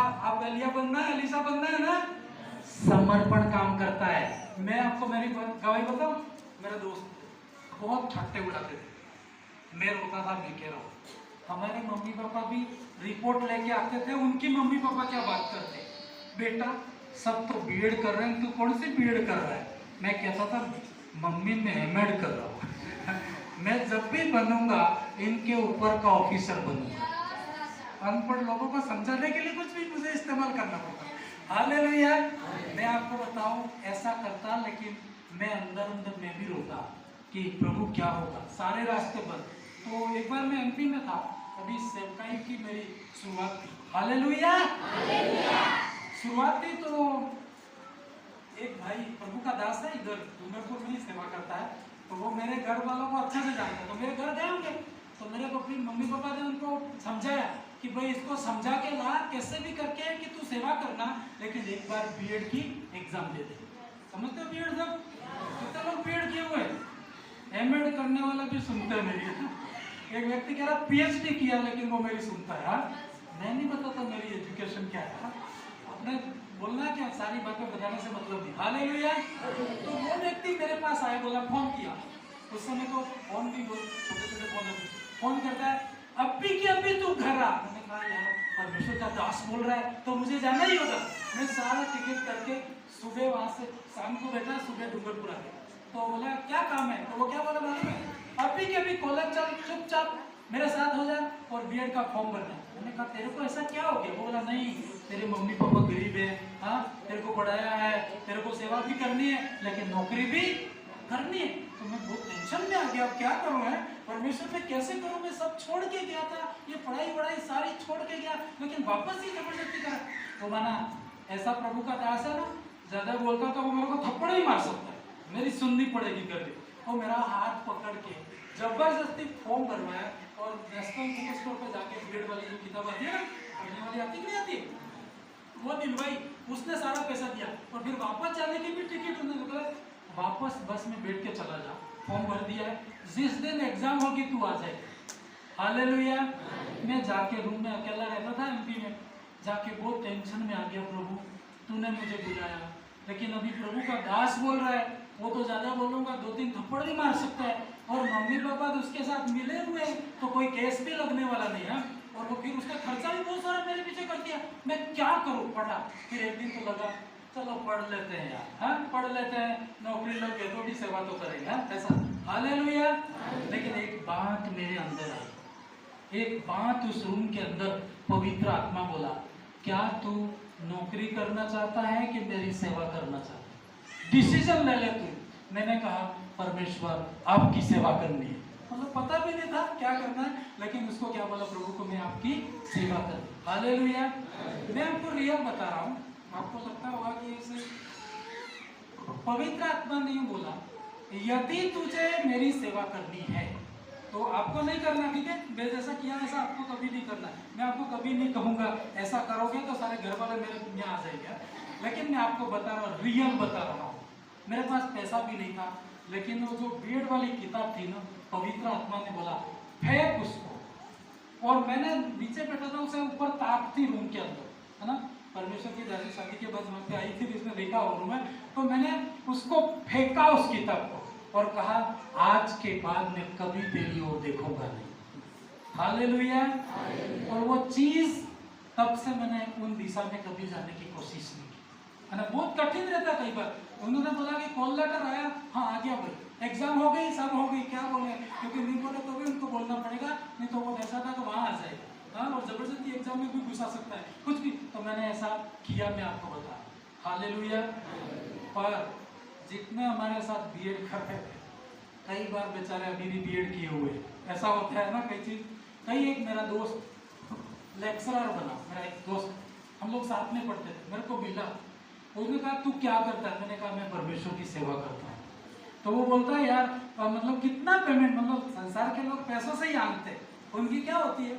आप एलिया बनना है, एलिसा बनना है ना, समर्पण काम करता है। मैं आपको मेरी गवाही बताऊं, मेरा दोस्त बहुत ठट्टे उड़ाते थे, मैं रोता था, मैं कह रहा हूँ। हमारे मम्मी पापा भी रिपोर्ट लेके आते थे, उनकी मम्मी पापा क्या बात करते, बेटा सब तो बीएड कर रहे हैं, तू कौन सी बीएड कर रहा है? मैं कहता था मम्मी मैं एमएड कर रहा हूँ मैं जब भी बनूंगा इनके ऊपर का ऑफिसर बनूंगा। अनपढ़ लोगों को समझाने के लिए कुछ भी मुझे इस्तेमाल करना पड़ता। हालेलुया। मैं आपको बताऊं ऐसा करता, लेकिन मैं अंदर अंदर मैं भी रोता कि प्रभु क्या होगा, सारे रास्ते बंद। तो एक बार मैं एमपी में था, अभी सेवकाई की मेरी शुरुआत थी। हालेलुया। शुरुआत थी तो एक भाई प्रभु का दास है, इधर डूंगरपुर में ही सेवा करता है, तो वो मेरे घर वालों को अच्छे से जानता है, तो मेरे घर गए होंगे, तो मेरे को फिर मम्मी पापा ने उनको समझाया कि भाई इसको समझा के ला, कैसे भी करके कि तू सेवा करना, लेकिन एक बार बीएड की एग्जाम दे दे। समझते हो बीएड? सब कितने लोग बीएड किए हुए? एमएड करने वाला भी सुनते हैं मेरी। एक व्यक्ति कह रहा पीएचडी किया, लेकिन वो मेरी सुनता है। मैं नहीं बताता मेरी एजुकेशन क्या है, अपने बोलना क्या, सारी बातें बताने से मतलब नहीं। हालेलुया। तो वो व्यक्ति मेरे पास आया, बोला, फोन किया। उस समय तो फोन भी छोटे छोटे फोन करता है, अभी की अभी तू घर आ। मैंने कहा यार परमेश्वर का दास बोल रहा है तो मुझे जाना ही होगा। मैं सारा टिकट करके सुबह वहां से शाम को बैठा, सुबह डूंगरपुर आ गया। तो बोला क्या काम है, तो वो क्या बोला मालूम है, अभी के अभी कॉलेज चल, चुपचाप मेरे साथ हो जा और बीएड का फॉर्म भरना है। मैंने कहा तेरे को ऐसा क्या हो गया? वो बोला नहीं, तेरे मम्मी पापा गरीब है, हाँ तेरे को पढ़ाया है, तेरे को सेवा भी करनी है, लेकिन नौकरी भी करनी है। तो मैं बहुत टेंशन में आ गया, क्या करूं है परमेश्वर में, कैसे करूं? मैं सब छोड़ के गया था, ये पढ़ाई सारी छोड़ के गया, लेकिन वापस ही जबरदस्ती करा। तो माना ऐसा प्रभु का दास है ना, ज्यादा बोलता तो वो मेरे को थप्पड़ ही मार सकता है, मेरी सुननी पड़ेगी करके। और मेरा हाथ पकड़ के जबरदस्ती फॉर्म भरवाया और नेशनल बुक स्टोर पे जाके बीएड वाली जो किताब आती है ना, पढ़ने वाली आती नहीं आती, वो दिलवाई। उसने सारा पैसा दिया और फिर वापस जाने की भी टिकट उन्होंने बोला वापस बस में बैठ के चला जा, फॉर्म भर दिया है, जिस दिन एग्जाम होगी तू आ जाए। हालेलुया। मैं जाके रूम में अकेला रहता था एमपी में, जाके बहुत टेंशन में आ गया, प्रभु तूने मुझे बुलाया, लेकिन अभी प्रभु का दास बोल रहा है, वो तो ज्यादा बोलूंगा 2-3 थप्पड़ भी मार सकता है, और मम्मी पापा तो उसके साथ मिले हुए हैं, तो कोई केस भी लगने वाला नहीं है, और वो फिर उसका खर्चा भी बहुत सारा मेरे पीछे कर दिया। मैं क्या करूं? पढ़ा, फिर एक दिन तो लगा चलो पढ़ लेते हैं यार, हाँ पढ़ लेते हैं, नौकरी लग गए तो भी सेवा तो करेंगे, हाँ ऐसा। हालेलुया। लेकिन एक बात मेरे अंदर आई, एक बात उस रूम के अंदर पवित्र आत्मा बोला, क्या तू नौकरी करना चाहता है कि मेरी सेवा करना चाहता है? डिसीजन ले ले तू। मैंने कहा परमेश्वर आपकी सेवा करनी है, मतलब पता भी नहीं था क्या करना है, लेकिन उसको क्या बोला, प्रभु को मैं आपकी सेवा करूं। हालेलुया। मैं आपको रियल बता रहा हूँ, आपको लगता होगा कि इसे पवित्र आत्मा नहीं बोला, यदि तुझे मेरी सेवा करनी है तो आपको नहीं करना, ठीक है, मैं जैसा किया ऐसा आपको कभी नहीं करना। मैं आपको कभी नहीं कहूंगा ऐसा करोगे तो सारे घर वाले मेरे यहाँ आ जाएंगे, लेकिन मैं आपको बता रहा हूँ, रियल बता रहा हूँ। मेरे पास पैसा भी नहीं था, लेकिन वो जो बीएड वाली किताब थी ना, पवित्र आत्मा ने बोला फेंक उसको, और मैंने नीचे बैठा था, उसे ऊपर ताक थी रूम के अंदर, है ना, परमेश्वर की दादी शादी के बाद वहां पे आई थी, इसने देखा और रूम में, तो मैंने उसको फेंका उस किताब को और कहा आज के बाद मैं कभी तेरी ओर देखूंगा नहीं। हालेलुया। और वो चीज तब से मैंने उन दिशा में कभी जाने की कोशिश नहीं की, है ना। बहुत कठिन रहता कई बार। उन्होंने बोला कि कॉल लेटर आया, हाँ आ गया भाई, एग्जाम हो गई, सब हो गई, क्या बोले, क्योंकि नहीं बोले तो भी उनको बोलना पड़ेगा, नहीं तो वो जैसा था तो वहां आ जाएगा, हाँ, और जबरदस्ती एग्जाम में भी घुसा सकता है, कुछ भी। तो मैंने ऐसा किया, मैं आपको बता। हालेलुया। पर जितने हमारे साथ बीएड कर रहे थे, कई बार बेचारे अभी भी बीएड किए हुए, ऐसा होता है ना कई चीज। कई एक मेरा दोस्त लेक्चरर बना, मेरा एक दोस्त, हम लोग साथ में पढ़ते थे, मेरे को मिला, उसने कहा तू क्या करता है? मैंने कहा मैं परमेश्वर की सेवा करता हूँ। तो वो बोलता है यार मतलब कितना पेमेंट, मतलब संसार के लोग पैसों से ही आंकते हैं, उनकी क्या होती है,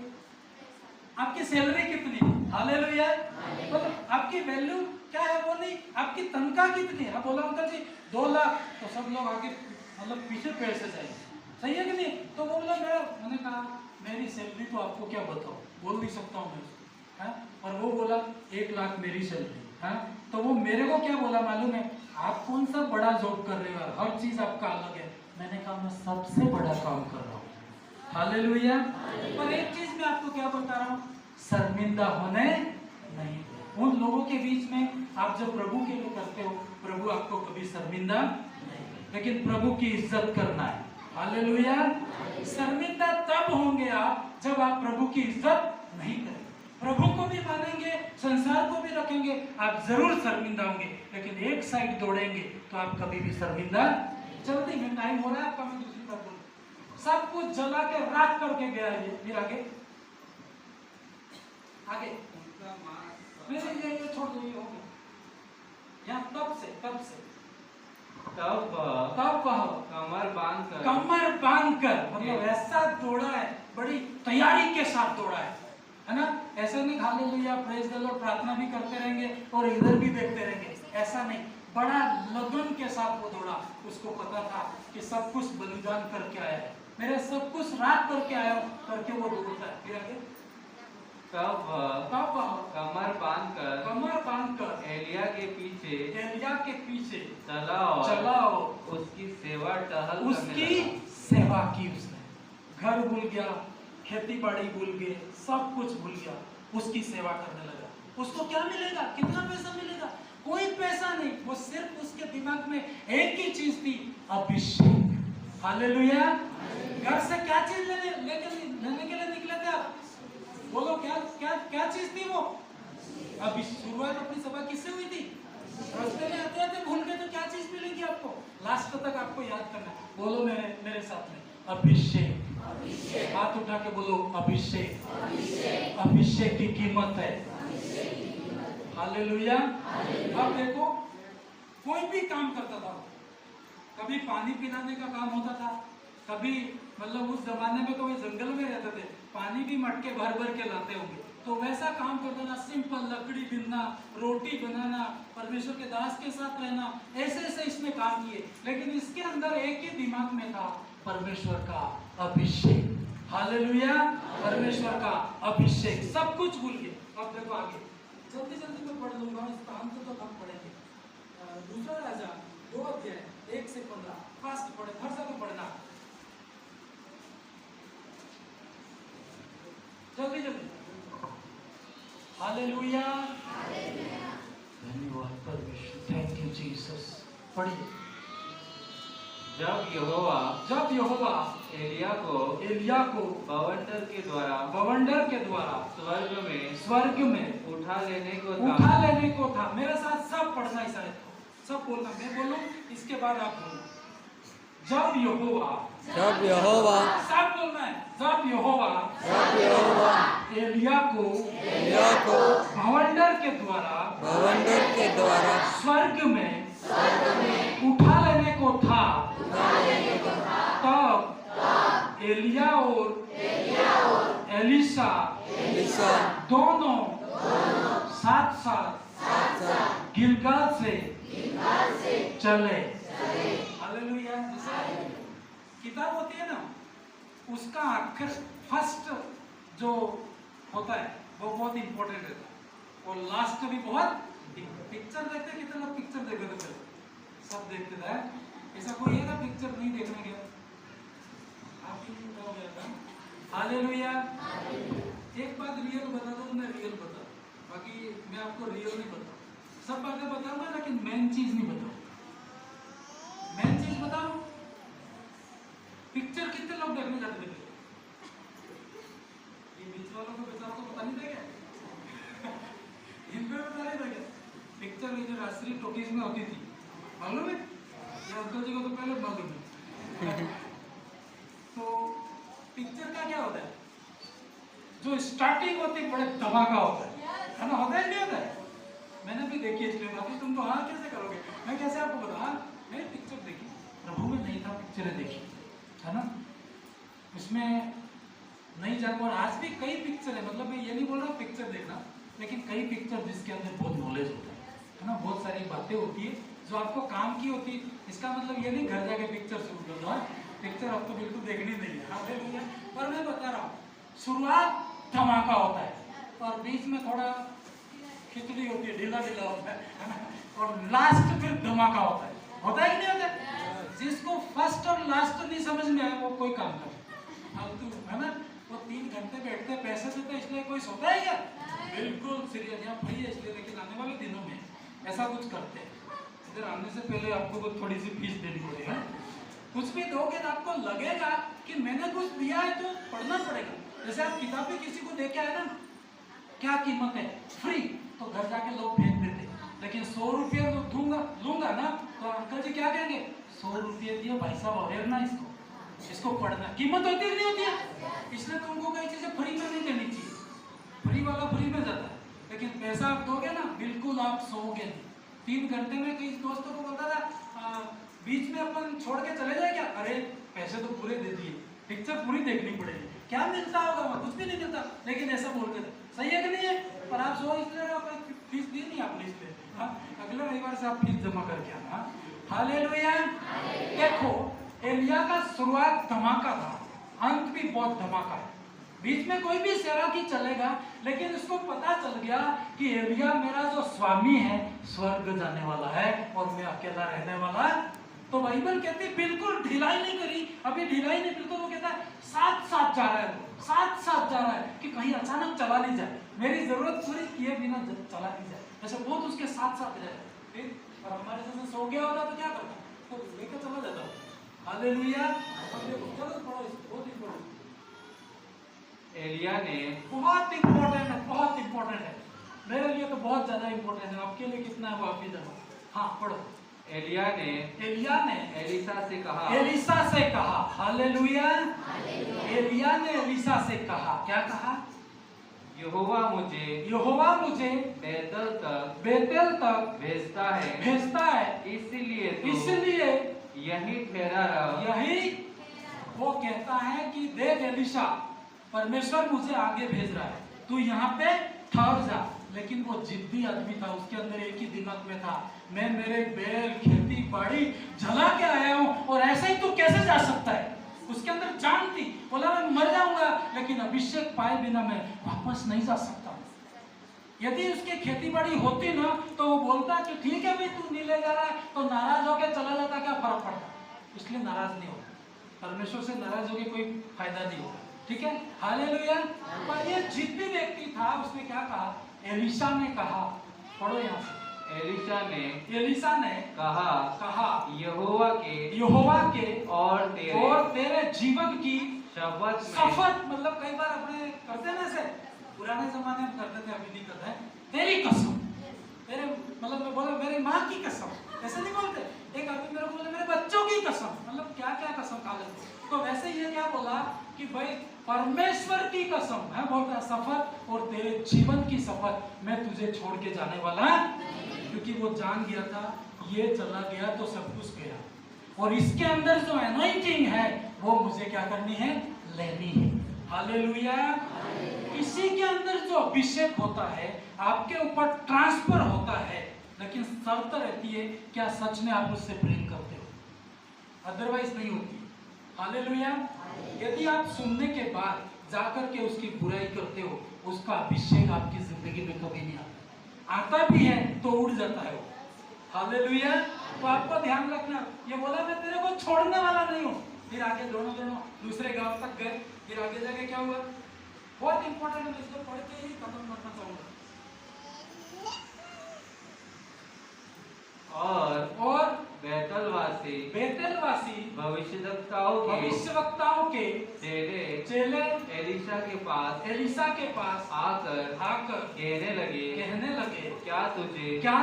आपकी सैलरी कितनी? हालेलुया। मतलब आपकी वैल्यू क्या है वो नहीं, आपकी तनख्वाह कितनी है? बोला अंकल जी 2 लाख, तो सब लोग आगे मतलब पीछे पेड़ से जाएंगे, सही है कि नहीं? तो वो बोला मैंने कहा मेरी सैलरी तो आपको क्या बताओ, बोल नहीं सकता हूँ मैं, हाँ? और वो बोला 1 लाख मेरी सैलरी, हाँ? तो वो मेरे को क्या बोला मालूम है, आप कौन सा बड़ा जॉब कर रहे हो, हर चीज आपका अलग है। मैंने कहा मैं सबसे बड़ा काम कर रहा हूँ। हालेलुया। पर एक चीज मैं आपको क्या बता रहा हूँ, शर्मिंदा होने नहीं दे। उन लोगों के बीच में आप जब प्रभु के लिए करते हो, प्रभु आपको कभी शर्मिंदा नहीं, लेकिन प्रभु की इज्जत करना है। हालेलुया। शर्मिंदा तब होंगे आप जब आप प्रभु की इज्जत नहीं करेंगे, प्रभु को भी मानेंगे, संसार को भी रखेंगे, आप जरूर शर्मिंदा होंगे, लेकिन एक साइड दौड़ेंगे तो आप कभी भी शर्मिंदा। जल्दी में टाइम हो रहा है आपका, मैं दूसरी बात बोलूं, सब कुछ जला के राख करके गया है ये। फिर आगे आगे मेरे ये छोड़ दो, ये हो गया यहाँ। तब से तब कमर बांधकर मतलब ऐसा दौड़ा है, बड़ी तैयारी के साथ दौड़ा है ना। ऐसे नहीं हालेलुया प्रेज द लॉर्ड प्रार्थना भी करते रहेंगे और इधर भी देखते रहेंगे, ऐसा नहीं, बड़ा लगन के साथ वो दौड़ा। उसको पता था कि सब कुछ बलिदान करके आया है, मेरे सब कुछ रात करके आया करके वो दौड़ता है। फिर आगे तब कमर बांधकर एलिया के पीछे चला और उसकी सेवा की। उसने घर भूल गया, खेती बाड़ी भूल गए, सब कुछ भूल गया, उसकी सेवा करने लगा। उसको क्या मिलेगा, कितना पैसा मिलेगा, कोई पैसा नहीं, वो सिर्फ उसके दिमाग में एक ही चीज थी, अभिषेक। हालेलुया। घर से क्या चीज लेने के लिए निकले थे आप, बोलो क्या क्या क्या चीज थी वो। अभी शुरुआत अपनी सभा किससे हुई थी, रास्ते में आते आते भूल गए तो क्या चीज मिलेगी आपको, लास्ट तक आपको याद करना है। बोलो मेरे साथ में, अभिषेक। हाथ उठा के बोलो, अभिषेक। अभिषेक की कीमत है। हालेलुया। अब देखो, कोई भी काम करता था, कभी पानी पिलाने का काम होता था, कभी मतलब उस जमाने में तो वे जंगल में रहते थे, पानी भी मटके भर भर के लाते होंगे, तो वैसा काम करता था, सिंपल लकड़ी बिनना, रोटी बनाना, परमेश्वर के दास के साथ रहना, ऐसे इसने काम किए। लेकिन इसके अंदर एक ही दिमाग में था, परमेश्वर का अभिषेक। हालेलुया। परमेश्वर का अभिषेक, सब कुछ भूल गए। अब देखो आगे, जल्दी मैं पढ़ लूंगा, इस काम को तो कम पढ़ेंगे। दूसरा राजा 2 अध्याय 1 से 15, फास्ट पढ़े, हर जगह पढ़ना, जल्दी। हालेलुया। धन्यवाद परमेश्वर, थैंक यू जीसस। पढ़िए। जब यहोवा एलिया को बवंडर के द्वारा स्वर्ग में उठा लेने को था। मेरे साथ सब पढ़ना है, सब बोलना, मैं बोलूं इसके बाद आप बोलना। जब यहोवा सब बोलना है। जब यहोवा एलिया को बवंडर के द्वारा स्वर्ग में उठा लेने को था, तब एलिया और एलिशा दोनों साथ गिलगाल से चले। हालेलुया। किताब होती है ना, उसका अक्षर फर्स्ट जो होता है वो बहुत इंपॉर्टेंट रहता है, और लास्ट भी बहुत। पिक्चर देखते हैं, कितने लोग पिक्चर देखे थे पहले, सब देखते थे। ऐसा कोई है ना पिक्चर नहीं देखने गया, आप ही हो गया था। हालेलुया। एक बात रियल बता दो, मैं रियल बता, बाकी मैं आपको रियल नहीं बता, सब बातें बताऊंगा लेकिन मेन चीज नहीं बताऊंगा। मेन चीज बताओ, पिक्चर कितने लोग देखने जाते थे? ये बीच वालों को बेचारों को पता नहीं था क्या? इनको पता नहीं था क्या? पिक्चर ये जो राष्ट्रीय टॉकीज में होती थी, मालूम है? ये अंकल जी को तो पहले मालूम है। तो पिक्चर का क्या होता है, जो स्टार्टिंग होती है बड़े धमाका होता है ना, होता है नहीं होता है? मैंने भी देखी इसलिए बाकी तुम तो हाँ कैसे करोगे, मैं कैसे आपको बता। मैंने पिक्चर देखी, प्रभु में नहीं था, पिक्चरें देखी है ना, उसमें नहीं जाना। और आज भी कई पिक्चर है, मतलब मैं ये नहीं बोल रहा पिक्चर देखना, लेकिन कई पिक्चर जिसके अंदर बहुत नॉलेज होता है ना, बहुत सारी बातें होती है जो आपको काम की होती है। इसका मतलब ये नहीं घर जाके पिक्चर शुरू कर दो, पिक्चर अब तो बिल्कुल देखनी नहीं है। हालेलुया। पर मैं बता रहा हूँ, शुरुआत धमाका होता है और बीच में थोड़ा खिचड़ी होती है, ढीला ढीला होता है ना, और लास्ट फिर धमाका होता है कि नहीं होता है? जिसको फर्स्ट और लास्ट नहीं समझ में आया वो कोई काम करे फालतू, है ना? वो 3 घंटे बैठते पैसे देते इसलिए कोई सोता है क्या? बिल्कुल सीरियस, यहाँ फ्री है इसलिए, लेकिन आने वाले दिनों में ऐसा कुछ करते हैं। इधर आने से पहले आपको कुछ थोड़ी सी फीस देनी पड़ेगी। कुछ भी दोगे तो आपको लगेगा कि मैंने कुछ दिया है तो पढ़ना पड़ेगा। जैसे आप किताबें किसी को देके आए ना, क्या कीमत है, फ्री, तो घर जाके लोग फेंक देते, लेकिन 100 रुपये तो लूंगा ना, तो अंकल जी क्या कहेंगे, 100 रुपये दिए भाई साहब, और ना इसको पढ़ना, कीमत होती है नहीं होती है? इसलिए तुमको कई चीजें फ्री में नहीं देनी चाहिए। फ्री वाला फ्री में जाता है, लेकिन पैसा आप दोगे ना, बिल्कुल आप सोओगे नहीं। 3 घंटे में कई दोस्तों को बोलता था बीच में अपन छोड़ के चले जाए क्या? अरे पैसे तो पूरे दे दिए, पिक्चर पूरी देखनी पड़ेगी, क्या मिलता होगा वहाँ? कुछ भी नहीं मिलता, लेकिन ऐसा बोलते थे। सही है कि नहीं है? पर आप सो इसलिए फीस दी नहीं आपने, इसलिए अगले रविवार से आप फीस जमा करके आना। हालेलुया। देखो एलिया का शुरुआत धमाका था, अंत भी बहुत धमाका है। बीच में कोई भी सेवा की चलेगा, लेकिन उसको पता चल गया कि एलिया मेरा जो स्वामी है स्वर्ग जाने वाला है और मैं अकेला रहने वाला। तो बाइबल कहती बिल्कुल ढिलाई नहीं करी, अभी ढिलाई नहीं, बिल्कुल वो कहता है साथ साथ जा रहा है, साथ साथ जा रहा है कि कहीं अचानक चला नहीं जाए, मेरी जरूरत पूरी किए बिना चला नहीं जाए। ऐसे बहुत उसके साथ साथ रहे। फिर और हमारे जैसे सो गया होता तो क्या करता, तो लेकर चला जाता। हालेलुया। चलो पढ़ो, बहुत इंपॉर्टेंट। एलिया ने, बहुत इंपॉर्टेंट है, बहुत इंपॉर्टेंट है, मेरे लिए तो बहुत ज्यादा इंपॉर्टेंट है, आपके लिए कितना है वो आप ही जानो। हाँ पढ़ो। एलिया ने एलिसा से कहा, हालेलुया। एलिया ने एलिसा से कहा, क्या कहा? यहोवा मुझे बेतेल तक भेजता है, इसलिए यही ठहरा रहा। यही वो कहता है कि देख एलिशा, परमेश्वर मुझे आगे भेज रहा है, तू यहाँ पे ठहर जा। लेकिन वो जिद्दी आदमी था, उसके अंदर एक ही दिमाग में था, मैं मेरे बैल खेती बाड़ी जला के आया हूँ और ऐसे ही तू कैसे जा सकता है? उसके अंदर जान थी, बोला मैं मर जाऊंगा लेकिन अभिषेक पाए बिना मैं वापस नहीं जा सकता। यदि उसकी खेती बाड़ी होती ना तो वो बोलता कि ठीक है भाई तू नहीं ले जा रहा है, तो नाराज होकर चला जाता, क्या फर्क पड़ता? इसलिए नाराज नहीं होगा, परमेश्वर से नाराज होकर कोई फायदा नहीं होगा। ठीक है, हालेलुया। पर ये जिद्दी व्यक्ति था, उसने क्या कहा? एलिशा ने कहा, पढ़ो यहाँ से। एलिशा ने कहा यहोवा के और तेरे जीवन की शपथ, मतलब कई बार अपने करते हैं ना, ऐसे पुराने जमाने में करते थे, अभी नहीं करते हैं। तेरी कसम, तेरे मतलब मैं बोला मेरी माँ की कसम, ऐसे नहीं बोलते। एक आदमी मेरे को बोले मेरे बच्चों की कसम, मतलब क्या क्या कसम खा लेते। तो वैसे ये क्या बोला कि भाई परमेश्वर की कसम है, बोलता शपथ, और तेरे जीवन की शपथ, मैं तुझे छोड़ के जाने वाला, क्योंकि वो जान गया था ये चला गया तो सब कुछ गया, और इसके अंदर जो अनॉइंटिंग है वो मुझे क्या करनी है? लेनी है। हालेलुया। इसी के अंदर जो अभिषेक होता है आपके ऊपर ट्रांसफर होता है, लेकिन शर्त रहती है क्या सच में आप उससे प्रेम करते हो, अदरवाइज नहीं होती। हालेलुया। यदि आप सुनने के बाद जाकर के उसकी बुराई करते हो, उसका अभिषेक आपकी जिंदगी में कभी नहीं आता भी है तो उड़ जाता है वो। हालेलुया। तो आपको ध्यान रखना, ये बोला मैं तेरे को छोड़ने वाला नहीं हूँ। फिर आगे दोनों दूसरे गांव तक गए, फिर आगे जाके क्या हुआ? बहुत इंपॉर्टेंट है, इसको पढ़ के ही खत्म करना चाहूंगा। और बेतेलवासी भविष्यवक्ताओं के चेले एलिशा के पास आकर कहने लगे क्या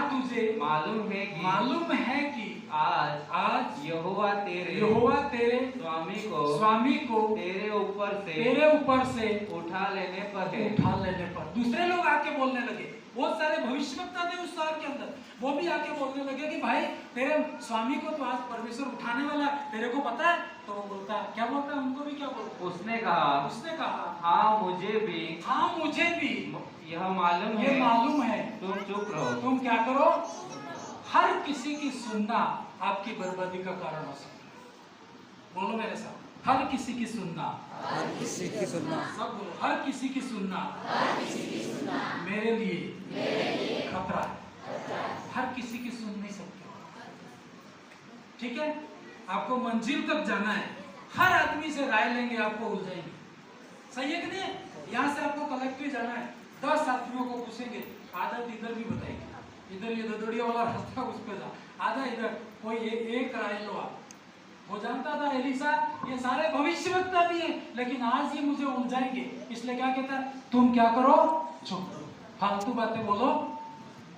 तुझे मालूम है कि आज यहोवा तेरे स्वामी को तेरे ऊपर से उठा लेने पर। दूसरे लोग आके बोलने लगे, बहुत सारे भविष्यवक्ता थे उस शहर के अंदर, वो भी आके बोलने लगे कि भाई तेरे स्वामी को तो आज परमेश्वर उठाने वाला है, तेरे को पता है? तो वो बोलता क्या बोलता है? उनको भी क्या बोलता? उसने कहा हाँ मुझे भी यह मालूम है। तुम चुप रहो। तुम क्या करो? हर किसी की सुनना आपकी बर्बादी का कारण हो सकता है। बोलो मेरे साथ, हर किसी की सुनना, हर किसी की सुनना, सब बोलो, हर किसी की सुनना मेरे लिए खतरा है। हर किसी की सुन नहीं सकते, ठीक है। आपको मंजिल तक जाना है, हर आदमी से राय लेंगे आपको उलझाएंगे, सही है कि नहीं है? यहाँ से आपको कलेक्टिव जाना है, 10 आदमियों को पूछेंगे, आदत इधर भी बताएंगे, इधर ये ददोड़िया वाला रास्ता उस पे जा, आधा इधर, कोई एक राय लो आप। वो जानता था एलिसा ये सारे भविष्यवक्ता भी हैं, लेकिन आज ये मुझे उलझाएंगे, इसलिए क्या कहता है, तुम क्या करो, चुप करो, फालतू बातें बोलो,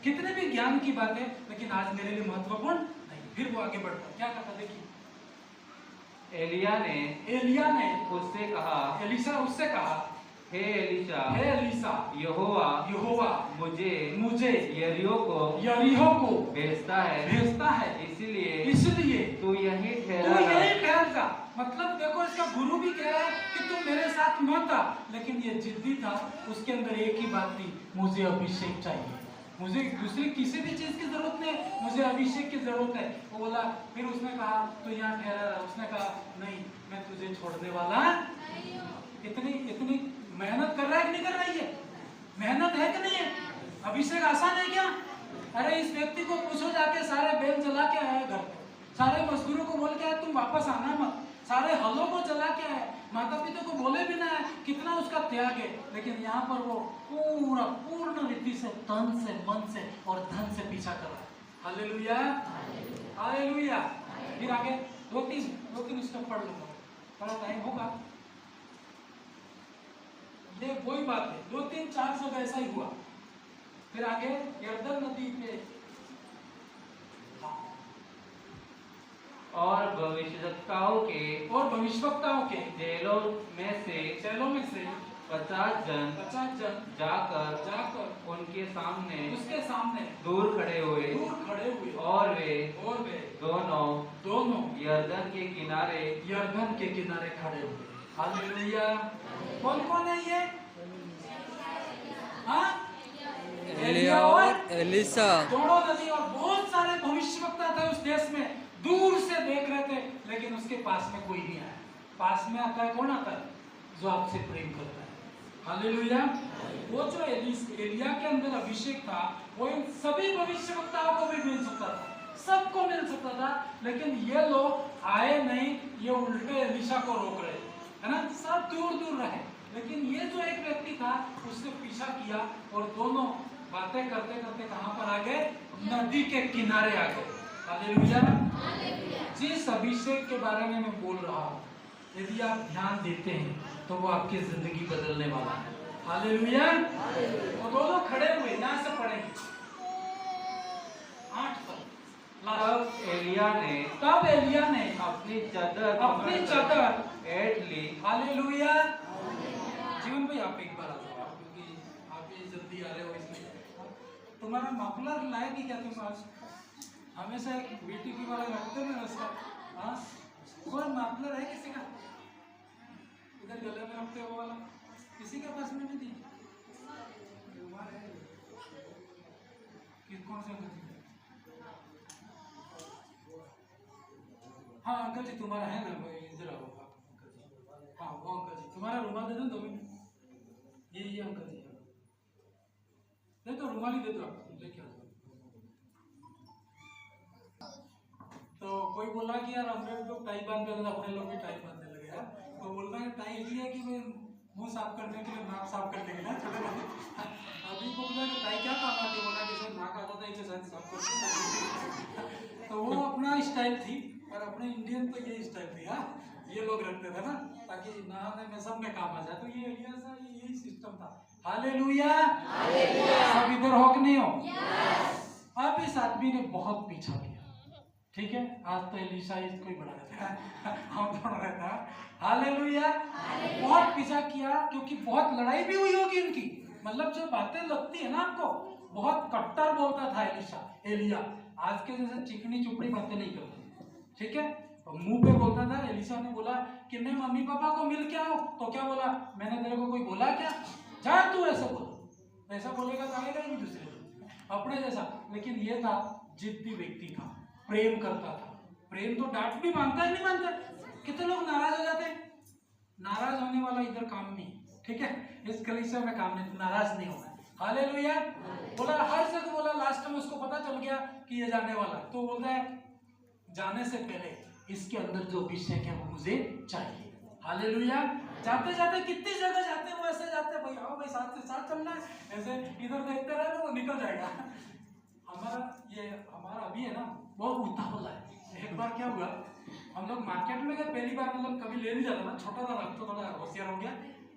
कितने भी ज्ञान की बातें, लेकिन आज मेरे लिए महत्वपूर्ण नहीं। फिर वो आगे बढ़ता क्या कहता, देखिए एलिया ने उससे कहा, एलिसा उससे कहा, हे एलिशा, यहोवा मुझे यरीहो को भेजता है, इसलिए तू यहीं तू ठहरा यही रह। ठहर जा। मतलब देखो, इसका गुरु भी कह रहा है कि तू मेरे साथ मत आ, लेकिन ये जिद्दी था, उसके अंदर एक ही बात थी, मुझे अभिषेक चाहिए, मुझे दूसरी किसी भी चीज की जरूरत नहीं, मुझे अभिषेक की जरूरत है। वो बोला, फिर उसने कहा तो यहाँ ठहरा रहा, उसने कहा नहीं, मैं तुझे छोड़ने वाला। इतनी मेहनत कर रहा है कि नहीं कर रहा है? मेहनत है कि नहीं है? अभिषेक आसान है क्या? अरे इस व्यक्ति को पूछो जाके, सारे बेल जला के आया घर पे, सारे मजदूरों को बोल के आया तुम वापस आना मत, सारे हलों को जला के आया, माता पिता को बोले भी ना है, कितना उसका त्याग है, लेकिन यहाँ पर वो पूर्ण रीति से, तन से, मन से और धन से पीछा कर रहा है। Hallelujah, hallelujah. फिर आगे दो तीन स्टेप पढ़ लो, थोड़ा टाइम होगा। ये वही बात है, 2-3-4 जगह ऐसा ही हुआ। फिर आगे यरदन नदी पे और भविष्यवक्ताओं के जेलों में से 50 जन जाकर उनके उसके सामने दूर खड़े हुए, और वे दोनों यरदन के किनारे खड़े हुए। हालेलुया। कौन है ये? हाँ, एलिया और एलिसा, दोनों नदी, और बहुत सारे भविष्यवक्ता थे उस देश में, दूर से देख रहे थे, लेकिन उसके पास में कोई नहीं आया। पास में आता है, कौन आता है? जो आपसे प्रेम करता है। हालेलुया। वो जो एलिया के अंदर अभिषेक था, वो इन सभी भविष्यवक्ताओं को भी मिल सकता था, सबको मिल सकता था, लेकिन ये लोग आए नहीं, ये उल्टे एलिशा को रोक रहे, है ना, सब दूर दूर रहे। लेकिन ये जो एक व्यक्ति था, उसने पीछा किया, और दोनों बातें करते करते कहां पर आ गए? नदी के किनारे आ गए। हालेलुया। जिस अभिषेक के बारे में मैं बोल रहा हूँ, यदि आप ध्यान देते हैं तो वो आपकी जिंदगी बदलने वाला है। हालेलुया। वो दोनों खड़े हुए, यहाँ से पढ़ेंगे 8 तक। तब एलिया ने अपनी चादर ऐंठ ली। हालेलुया। जीवन भाई आप एक बार आ जाओ, क्योंकि आप ये जल्दी आ रहे हो, इसलिए तुम्हारा मफलर लाएगी क्या? तुम आज हमेशा एक बीटीपी वाला रखते हैं उसका, हाँ, कोई मफलर है किसी का? इधर गले में रखते हो वाला, किसी के पास में नहीं? कौन सा अंकल जी? हाँ अंकल जी, तुम्हारा है ना, इधर आओ आप अंकल जी। हाँ वो अंकल जी, तुम्हारा रुमाल दे दो 2 मिनट। ये अंकल जी दे दो, रुमाल ही दे दो, आप लेके आ जाओ। तो कोई बोला कि यार हमने लोग टाई बांध के, अपने लोग भी टाई बांधने लगे यार। तो बोल रहा है टाई इसलिए कि मैं मुंह साफ करने के लिए, नाक साफ करने के लिए चले गए। अभी को बोला कि टाई क्या काम आती है? बोला कि नाक आता था, इसे साफ करते। तो वो अपना स्टाइल थी, और अपने इंडियन तो ये स्टाइल थी। हाँ, ये लोग रखते थे ना, ताकि नहाने में सब में काम आ जाए। तो ये एलिया सा यही सिस्टम था। हालेलुया। सब इधर हो कि नहीं हो? अब इस आदमी ने बहुत पीछा किया, ठीक है। आज तो एलिशा इसको ही बड़ा रहता है, हम थोड़ा रहता है। हालेलुया। बहुत पीछा किया, क्योंकि बहुत लड़ाई भी हुई होगी इनकी। मतलब जो बातें लगती है ना आपको, बहुत कट्टर बोलता था एलिया। आज के जैसे चिकनी चुपड़ी बातें नहीं करते, ठीक है। तो मुंह पे बोलता था। एलिशा ने बोला कि मैं मम्मी पापा को मिल के आऊं, तो क्या बोला? मैंने तेरे को कोई बोला क्या? जा तू ऐसा बोल। ऐसा बोलेगा तो आएगा ही नहीं दूसरे अपने जैसा। लेकिन ये था, जिद्दी व्यक्ति था, प्रेम करता था। प्रेम तो डांट भी मानता है, नहीं मानता? कितने लोग नाराज हो जाते हैं? नाराज होने वाला इधर काम नहीं, ठीक है, इस कलीसिया में काम नहीं, नाराज नहीं होना। हालेलुया। बोला हर जगह, बोला लास्ट में उसको पता चल गया कि ये जाने वाला, तो बोलता है जाने से पहले इसके अंदर जो अभिषेक है वो मुझे चाहिए। हालेलुया। जाते जाते कितनी जगह जाते हैं, वो ऐसे जाते हैं, भाई आओ भाई साथ से साथ चलना है, ऐसे इधर देखते रहे तो वो निकल जाएगा। हमारा अभी है ना बहुत उतावला है। एक बार क्या हुआ, हम लोग मार्केट में गए, पहली बार, मतलब कभी ले नहीं जाता ना, छोटा था ना, तो थोड़ा होशियार हो गया,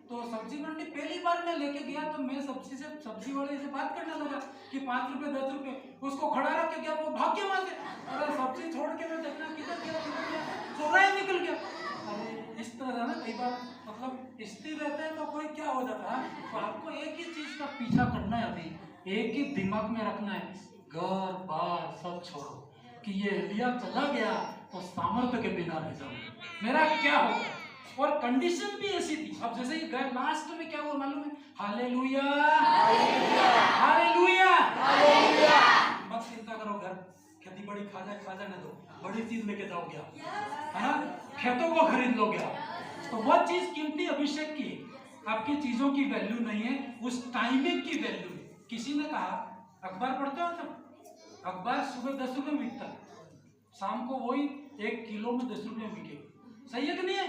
तो सब्जी मंडी पहली बार मैं लेके गया, तो मैं सब्जी वाले से बात करने लगा कि 5 रुपए 10 रुपए, उसको खड़ा रख के गया, वो भाग गया वहां से, अरे सब्जी छोड़ के मैं देखना किधर गया, चौराहे निकल गया। अरे इस तरह ना कई बार, मतलब स्थिर रहते हैं तो कोई क्या हो जाता है। तो आपको एक ही चीज का पीछा करना है, अभी एक ही दिमाग में रखना है, घर बार सब छोड़ो, कि ये एलिया चला गया तो सामर्थ्य के बिना रह जाऊं, मेरा क्या होगा। और कंडीशन भी ऐसी थी। अब जैसे ही गए लास्ट में क्या हुआ मालूम है? Hallelujah, hallelujah, hallelujah. मत चिंता करो, घर खेती बड़ी खा जाने दो, बड़ी चीज लेके जाओगे आप, है ना, खेतों को खरीद लोगे आप, तो वो चीज कीमती अभिषेक की, आपकी चीजों की वैल्यू नहीं है, उस टाइमिंग की वैल्यू है। किसी ने कहा, अखबार पढ़ते हो तुम? अखबार सुबह 10 रुपए बिकता है, शाम को वही 1 किलो में 10 रुपए बिकेगा, सही है कि नहीं है?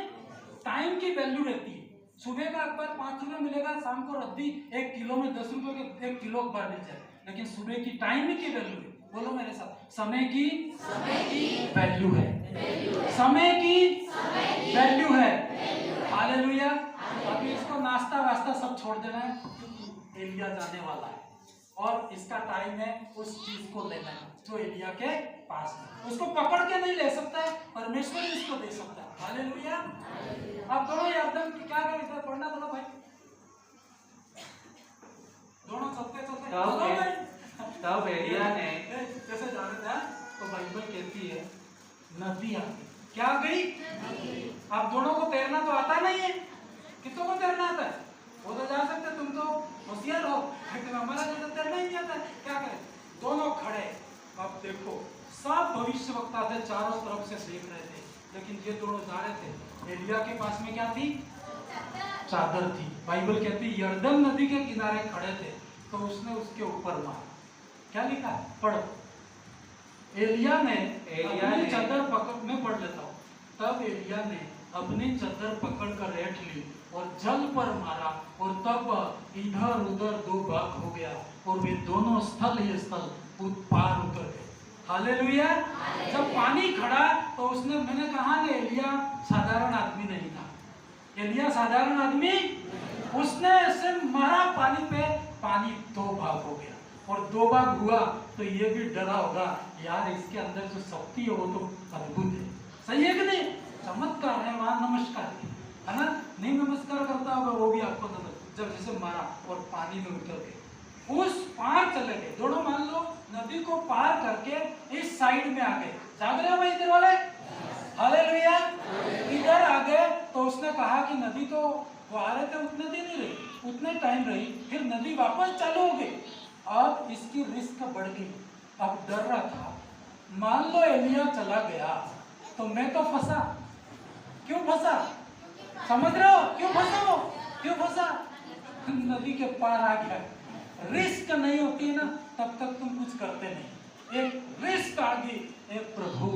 टाइम की वैल्यू रहती है। सुबह का अखबार 5 रुपए मिलेगा, शाम को रद्दी 1 किलो में 10 रुपए के 1 किलो अखबार मिल जाए, लेकिन सुबह की टाइम की वैल्यू है। बोलो मेरे साथ, समय की वैल्यू है, समय की वैल्यू है। हालेलुया। अभी इसको नाश्ता वास्ता सब छोड़ देना है, एलिया जाने वाला है और इसका टाइम है उस चीज को लेना है जो एलिया के पास है। उसको पकड़ के नहीं ले सकता है, परमेश्वर ही इसको दे सकता है। हालेलुया। अब दोनों एकदम क्या करें, पढ़ना दोनों भाई, दोनों चलते तब एलिया ने जैसे जा रहे थे, तो बाइबल कहती है नदी आ गई। क्या आ गई? अब दोनों को तैरना तो आता नहीं है, कितनों को तैरना आता है? वो तो जा सकते, तुम तो होशियार हो, लेकिन हमारा जो तैरना ही नहीं आता है, क्या करें? दोनों खड़े। अब देखो, सब भविष्यवक्ता थे, चारों तरफ से देख रहे थे, लेकिन ये दोनों जा रहे थे। एलिया के पास में क्या थी? चादर थी। बाइबल कहती है यरदन नदी के किनारे खड़े थे, तो उसने उसके ऊपर मारा। क्या लिखा है? पढ़ो। एलिया ने अपनी चादर पकड़, मैं पढ़ लेता हूँ। तब एलिया ने अपनी चादर पकड़ कर रेट ली और जल पर मारा, और तब इधर उधर 2 भाग हो गया, और वे दोनों स्थल ही स्थल पार उतर गए। हालेलुया। जब पानी खड़ा तो उसने, मैंने कहा ना, एलिया साधारण आदमी नहीं था। एलिया साधारण आदमी, उसने ऐसे मारा पानी पे, पानी 2 भाग हो गया, और 2 भाग हुआ तो ये भी डरा होगा, यार इसके अंदर जो शक्ति है वो तो अद्भुत है, सही है कि नहीं? चमत्कार है, वहां नमस्कार है ना, नहीं नमस्कार करता होगा वो भी आपको जब जैसे मारा और पानी में उतर गए, उस पार चले गए दोनों। मान लो नदी को पार करके इस साइड में आ गए। जाग रहे हो भाई इधर वाले? हालेलुया। इधर आ गए तो उसने कहा कि नदी तो वो आ रहे थे, उतने दिन ही रही, उतने टाइम रही, फिर नदी वापस चालू हो गई। अब इसकी रिस्क बढ़ गई, अब डर रहा था, मान लो एलिया चला गया तो मैं तो फंसा। क्यों फंसा? समझ रहे हो क्यों फंसा? वो क्यों फंसा? नदी के पार आ गया। रिस्क नहीं होती है ना, तब तक तुम कुछ करते नहीं। एक रिस्क आ गई, एक प्रभु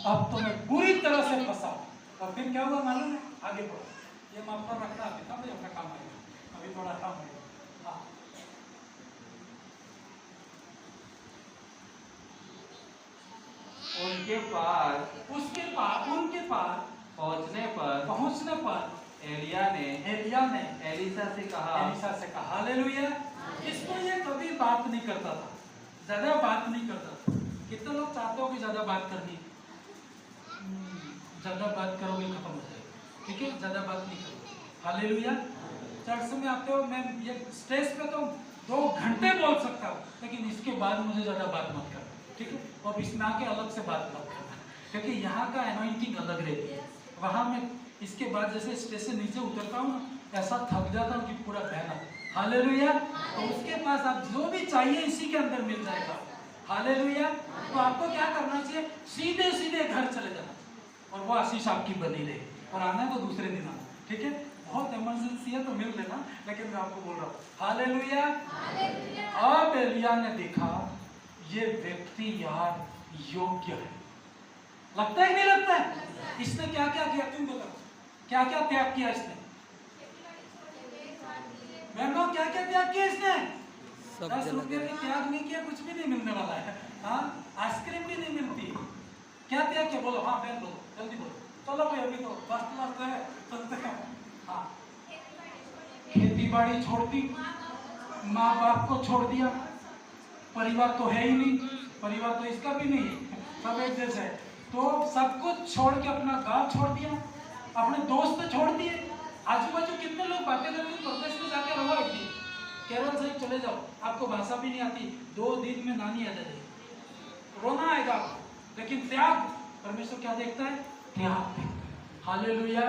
अब तो मैं पूरी तरह से फंसा। और फिर क्या हुआ मालूम है? आगे बढ़ो, ये माफ कर रखना, अभी था अपना काम आएगा, अभी थोड़ा काम है। हाँ, उनके पार उनके पार पहुंचने पर एलिया ने एलिसा से कहा, हालेलुया। इसको ये कभी बात नहीं करता था, ज्यादा बात नहीं करता था। कितने लोग चाहते हो कि ज्यादा बात करनी? ज्यादा बात करोगे खत्म हो जाएगा, ठीक है? ज्यादा बात नहीं करो। हालेलुया। चर्च में आते हो, मैं ये स्टेज पे तो 2 घंटे बोल सकता हूँ, लेकिन इसके बाद मुझे ज्यादा बात मत करना, ठीक है? और इसमें आके अलग से बात मत करना, क्योंकि यहाँ का एनॉइंटिंग अलग रहती है। वहाँ में इसके बाद जैसे स्टेज से नीचे उतरता हूँ ना, ऐसा थक जाता हूँ कि पूरा बहना। हालेलुया। तो उसके पास आप जो भी चाहिए इसी के अंदर मिल जाएगा। हालेलुया। तो आपको क्या करना चाहिए? सीधे सीधे घर चले जाना, और वो आशीष आपकी बनी रहे। और आना है तो दूसरे दिन आना, ठीक है? बहुत इमरजेंसी है तो मिल लेना, लेकिन मैं आपको बोल रहा हूँ हालेलुया। अब एलिया ने देखा ये व्यक्ति यार योग्य है, लगता है कि नहीं लगता है? इसने क्या क्या किया तुम बताओ, क्या क्या त्याग किया इसने? बहनों क्या क्या त्याग किया इसने? 10 रुपये का त्याग नहीं किया, कुछ भी नहीं मिलने वाला है। हाँ, आइसक्रीम भी नहीं मिलती। क्या त्याग किया बोलो? हाँ बहन बोलो, जल्दी बोलो। चलो भाई अभी तो फर्स्ट क्लास है, चलते हैं। हाँ, खेती बाड़ी छोड़ दी, माँ बाप को छोड़ दिया, परिवार तो है ही नहीं, परिवार तो इसका भी नहीं है, सब एक जैसा है, तो सब कुछ छोड़ के अपना गांव छोड़ दिया, अपने दोस्त छोड़ दिए। आजू बाजू कितने लोग बातें करते, प्रदेश में जाके रहो, एक दिन केरल से चले जाओ, आपको भाषा भी नहीं आती, 2 दिन में नानी आ जाएगी, रोना आएगा। लेकिन त्याग, परमेश्वर क्या देखता है? त्याग। हालेलुया।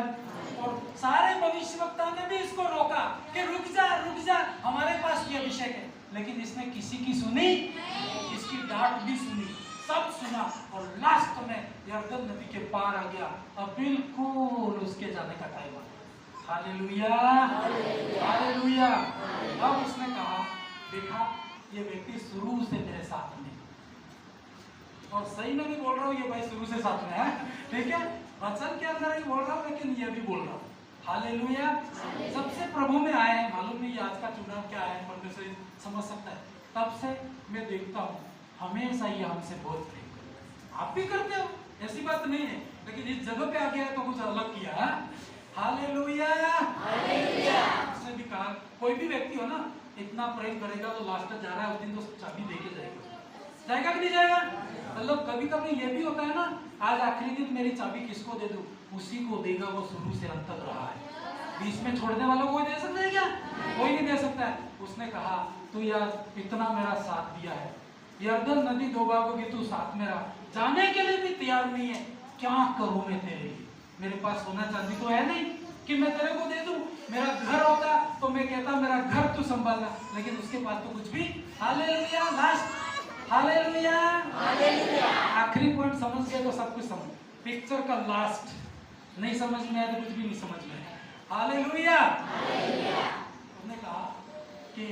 और सारे भविष्यवक्ताओं ने भी इसको रोका कि रुक जा हमारे पास ये अभिषेक है, लेकिन इसने किसी की सुनी? इसकी डांट भी सुनी, सब सुना, और लास्ट में यरदन नदी के पार आ गया। अब बिल्कुल उसके जाने का टाइम आ गया। Hallelujah, hallelujah. अब उसने कहा देखा ये व्यक्ति शुरू से मेरे साथ में, और सही में भी बोल रहा हूँ, ये भाई शुरू से साथ में है, ठीक है? वचन के अंदर ही बोल रहा हूँ, लेकिन ये भी बोल रहा हूँ। हालेलुया। सबसे प्रभु में आए, मालूम नहीं आज का चुनाव क्या है, परमेश्वर समझ सकता है। तब से मैं देखता हूँ हमेशा ये हमसे बहुत प्रेम करते, आप भी करते हो, ऐसी बात नहीं है, लेकिन इस जगह पे आ गया है तो कुछ अलग किया। Hallelujah, hallelujah. उसने भी कहा कोई भी व्यक्ति हो ना, इतना प्रेम करेगा तो लास्ट तक जा रहा है उस दिन तो चाबी देके जाएगा कि नहीं जाएगा? मतलब कभी कभी ये भी होता है ना, आज आखिरी दिन मेरी चाबी किसको दे दूं? उसी को देगा वो शुरू से अंत तक रहा है। बीच में छोड़ने वालों को दे सकता है क्या? कोई नहीं दे सकता है। उसने कहा तू यार इतना मेरा साथ दिया है, यरदन नदी 2 बार होगी, तू साथ में रहा, जाने के लिए भी तैयार नहीं है, क्या करूं मैं तेरे लिए? मेरे पास सोना चांदी तो है नहीं कि मैं तेरे को दे दूं। मेरा घर होता तो मैं कहता मेरा घर तू संभालना, लेकिन उसके पास तो कुछ भी। हालेलुया। Last, hallelujah, hallelujah. आखिरी पॉइंट समझ गए तो सब कुछ समझ, पिक्चर का लास्ट नहीं समझ में आया तो कुछ भी नहीं समझ में आया। Hallelujah, hallelujah. उसने कहा कि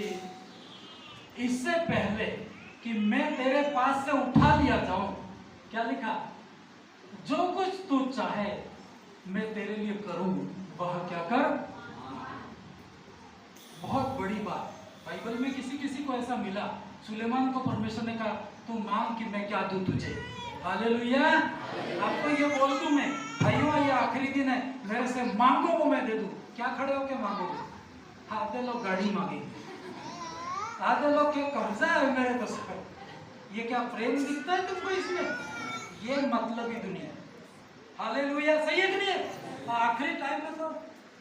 इससे पहले कि मैं तेरे पास से उठा लिया जाऊं, क्या लिखा? जो कुछ तू चाहे मैं तेरे लिए करूं, वह क्या कर। बहुत बड़ी बात, बाइबल में किसी किसी को ऐसा मिला, सुलेमान को परमेश्वर ने कहा तू मांग कि मैं क्या दूं तुझे। हालेलुया। आपको ये बोल दूं मैं, भाइयों ये आखिरी दिन है, मेरे से मांगो वो मैं दे दूं। क्या खड़े होके मांगोगे? आधे लोग गाड़ी मांगे, आधे लोग क्या कर्जा है मेरे तो सर। ये क्या प्रेम दिखता है तुमको इसमें? ये मतलबी दुनिया। हालेलुया। सही है कि नहीं? आखिरी टाइम में तो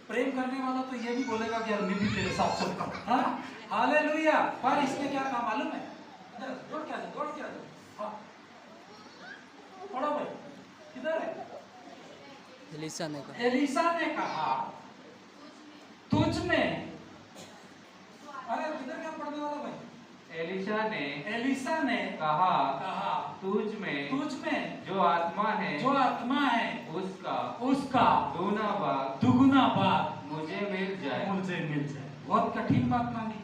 प्रेम करने वाला तो ये भी बोलेगा कि यार मैं भी तेरे साथ चलता हूँ। हाँ, हालेलुया। पर इसने क्या कहा मालूम है? दौड़ क्या हाँ, पढ़ो भाई, किधर है? एलिसा ने कहा, एलिसा ने कहा तुझ में, अरे किधर क्या पढ़ने वाला भाई? एलिशा ने कहा तुझ में जो आत्मा है उसका दुगुना भाग मुझे मिल जाए। बहुत कठिन बात मांगी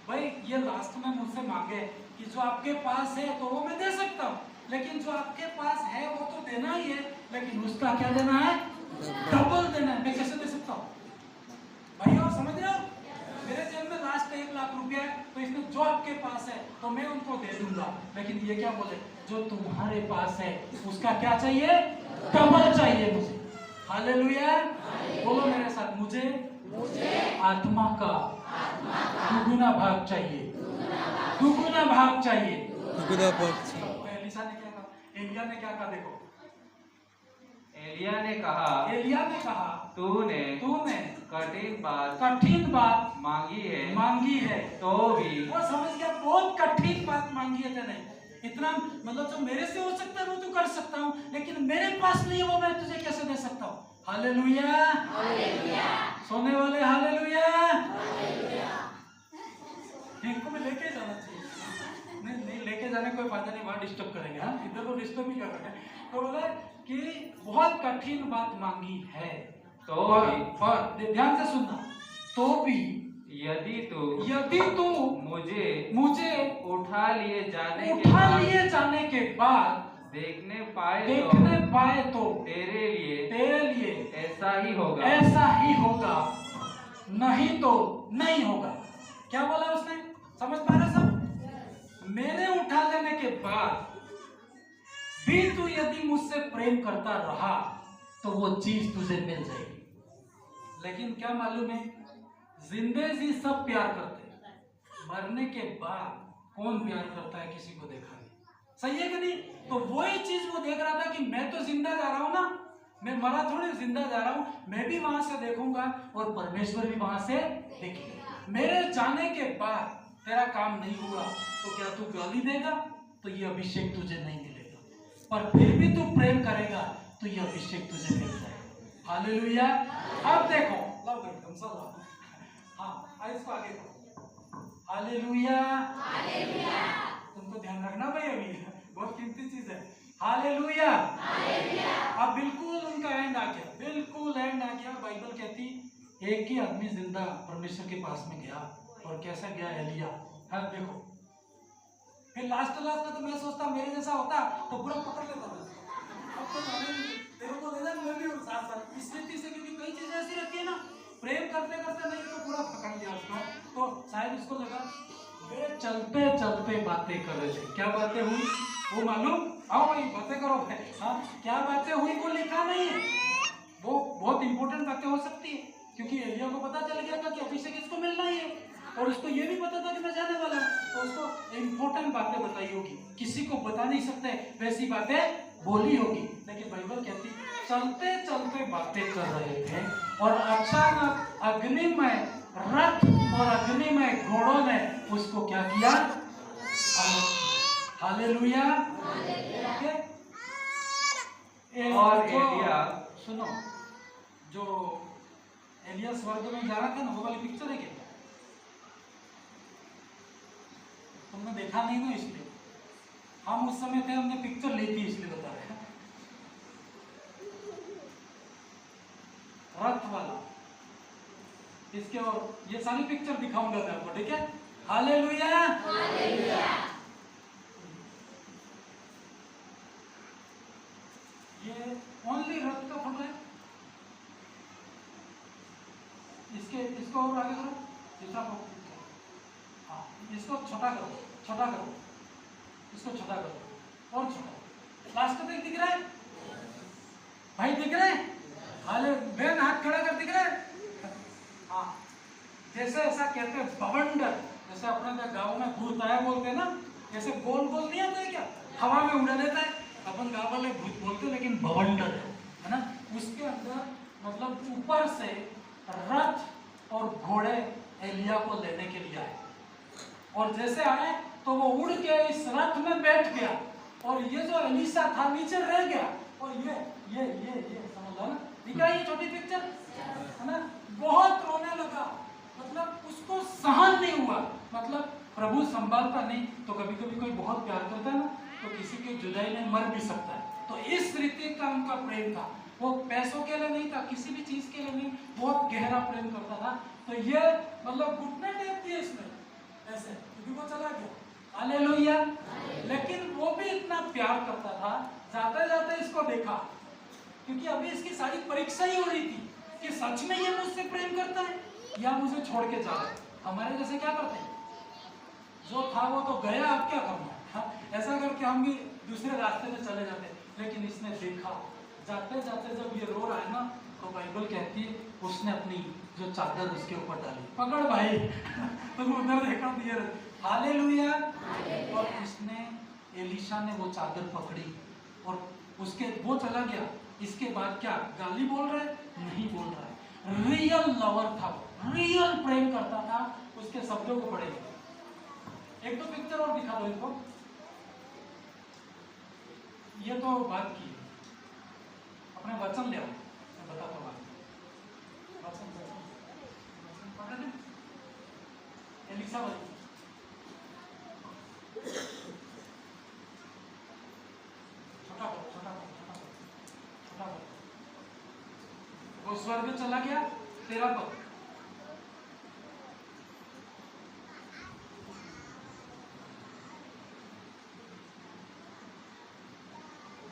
भाई। ये लास्ट में मुझसे मांगे कि जो आपके पास है तो वो मैं दे सकता हूँ, लेकिन जो आपके पास है वो तो देना ही है, लेकिन उसका क्या देना है? डबल देना है। मैं कैसे दे सकता हूँ भाइयों? समझ रहे हो? मेरे जेब में लास्ट 1 लाख रुपया है, तो इसमें जो आपके पास है तो मैं उनको दे दूंगा, लेकिन ये क्या बोले? जो तुम्हारे पास है उसका क्या चाहिए? डबल चाहिए मुझे। हालेलुया। बोलो मेरे साथ, मुझे आत्मा का दुगुना भाग चाहिए, दुगुना भाग चाहिए। एलिशा ने क्या कहा? एलिया ने क्या कहा? देखो, एलिया ने कहा तूने कठिन बात मांगी है तो भी। वो समझ गया, बहुत कठिन बात मांगी है तेने। इतना मतलब जो मेरे से हो सकता है वो तो कर सकता हूँ, लेकिन मेरे पास नहीं है वो मैं तुझे कैसे दे सकता हूँ? Hallelujah, hallelujah. सोने वाले हालेलुया, हालेलुया। इनको भी लेके जाना चाहिए। नहीं लेके जाने कोई फायदा नहीं, वहां डिस्टर्ब करेंगे। हाँ, इधर तो डिस्टर्ब ही कर रहे हैं। तो बोला कि बहुत कठिन बात मांगी है, तो पर ध्यान से सुनना, तो भी यदि तू मुझे उठा लिए जाने के बाद देखने पाए तो तेरे लिए ऐसा ही होगा, नहीं तो नहीं होगा। क्या बोला उसने? समझ पा रहे सब? मेरे उठा लेने के बाद भी तू यदि मुझसे प्रेम करता रहा तो वो चीज तुझे मिल जाएगी। लेकिन क्या मालूम है, जिंदे जी सब प्यार करते हैं, मरने के बाद कौन प्यार करता है किसी को देखा नहीं। सही है कि नहीं? तो वही चीज वो देख रहा था कि मैं तो जिंदा जा रहा हूं ना, मैं मरा थोड़ी जिंदा जा रहा हूं, मैं भी वहां से देखूंगा और परमेश्वर भी वहां से देखेगा। मेरे जाने के बाद तेरा काम नहीं हुआ तो क्या तू गाली देगा? तो ये अभिषेक तुझे नहीं मिलेगा, पर फिर भी तू प्रेम करेगा तो ये अभिषेक तुझे मिल जाएगा। हालेलुया। अब देखो, लो भाई तुम सब लो। हाँ, इसको आगे करो। हालेलुया, तुमको ध्यान रखना भाई, अभी बहुत कीमती चीज है। हालेलुया। अब बिल्कुल उनका एंड आ गया, बिल्कुल एंड आ गया। बाइबल कहती एक ही आदमी जिंदा परमेश्वर के पास में गया, और कैसा गया? एलिया। हाँ देखो, फिर लास्ट में तो मैं सोचता मेरे जैसा होता तो पूरा पकड़ लेता था। अब तो तेरे को लेना, मैं भी साथ साथ इस रीति से, क्योंकि कई चीजें ऐसी रहती है ना, प्रेम करते करते नहीं तो पूरा पकड़ लिया उसको। तो शायद इसको लगा वे चलते चलते बातें कर रहे थे। क्या बातें हुई वो मालूम? आओ भाई बातें करो। हाँ, क्या बातें हुई वो लिखा नहीं है। वो बहुत इंपॉर्टेंट बातें हो सकती है, क्योंकि एलिया को पता चल गया था कि अभिषेक इसको मिलना ही है, और उसको ये भी पता था कि मैं जाने वाला हूं, तो उसको इंपॉर्टेंट बातें बताई होगी, किसी को बता नहीं सकते वैसी बातें बोली होगी। लेकिन बाइबल कहती चलते चलते बातें कर रहे थे, और अचानक अग्निमय रथ और अग्निमय घोड़ों ने उसको क्या किया? हालेलुया। और एलिया, सुनो, जो एलिया स्वर्ग में जा रहा था ना, वो वाली पिक्चर है क्या? तुमने देखा नहीं ना, इसलिए हम उस समय थे, हमने पिक्चर ली थी, इसलिए बता रहे हैं। रथ वाला, इसके और ये सारी पिक्चर दिखाऊंगा मैं आपको, ठीक है? हालेलुया। ये ओनली रथ का फोटो है। इसको और आगे करो, दूसरा फोटो। हाँ, इसको छोटा करो, इसको छोटा करो, और छोटा। लास्ट तक दिख रहा है भाई? दिख रहा है? हाले बहन हाथ खड़ा कर, दिख रहा है? हाँ, जैसे ऐसा कहते हैं बवंडर, जैसे अपने गांव में भूताया बोलते हैं ना, जैसे गोल गोल नहीं आता है क्या, हवा में उड़ा देता है, अपन गांव वाले भूत बोलते हैं, लेकिन बवंडर है ना। उसके अंदर मतलब ऊपर से रथ और घोड़े एलिया को लेने के लिए आए, और जैसे आए तो वो उड़ के इस रथ में बैठ गया, और ये जो एलिसा था नीचे रह गया, और ये समझ लो ना, दिख रहा है ये छोटी पिक्चर है ना? बहुत रोने लगा, मतलब उसको सहन नहीं हुआ। मतलब प्रभु संभालता नहीं तो कभी कभी कोई बहुत प्यार करता है ना, तो किसी की जुदाई में मर भी सकता है। तो इस रीति का उनका प्रेम था, वो पैसों के लिए नहीं था, किसी भी चीज के लिए नहीं, बहुत गहरा प्रेम करता था। तो ये मतलब घुटने टेक दिए इसमें ऐसे, क्योंकि वो चला गया। हालेलुया। लेकिन वो भी इतना प्यार करता था, जाते जाते इसको देखा, क्योंकि अभी इसकी सारी परीक्षा ही हो रही थी कि सच में ये मुझसे प्रेम करता है या मुझे छोड़ के जा रहा है। हमारे जैसे क्या करते हैं, जो था वो तो गया, अब क्या करना है? हाँ, ऐसा करके हम भी दूसरे रास्ते में चले जाते। लेकिन इसने देखा, जाते जाते जब ये रो रहा है ना, तो बाइबल कहती है उसने अपनी जो चादर उसके ऊपर डाली, पकड़ भाई तुम उधर देखा दिए। हालेलुया। और इसने, एलिशा ने वो चादर पकड़ी और उसके वो चला गया। इसके बाद क्या गाली बोल रहा है? नहीं बोल रहा है, रियल लवर था, रियल प्रेम करता था। उसके शब्दों को पढ़ेगा। एक तो पिक्चर और दिखा दो इसको, ये तो बात की अपने वचन ले आओ, मैं बताता हूँ वचन पढ़ रहे एलिसा वाली। स्वर्ग में चला गया। 13 पद,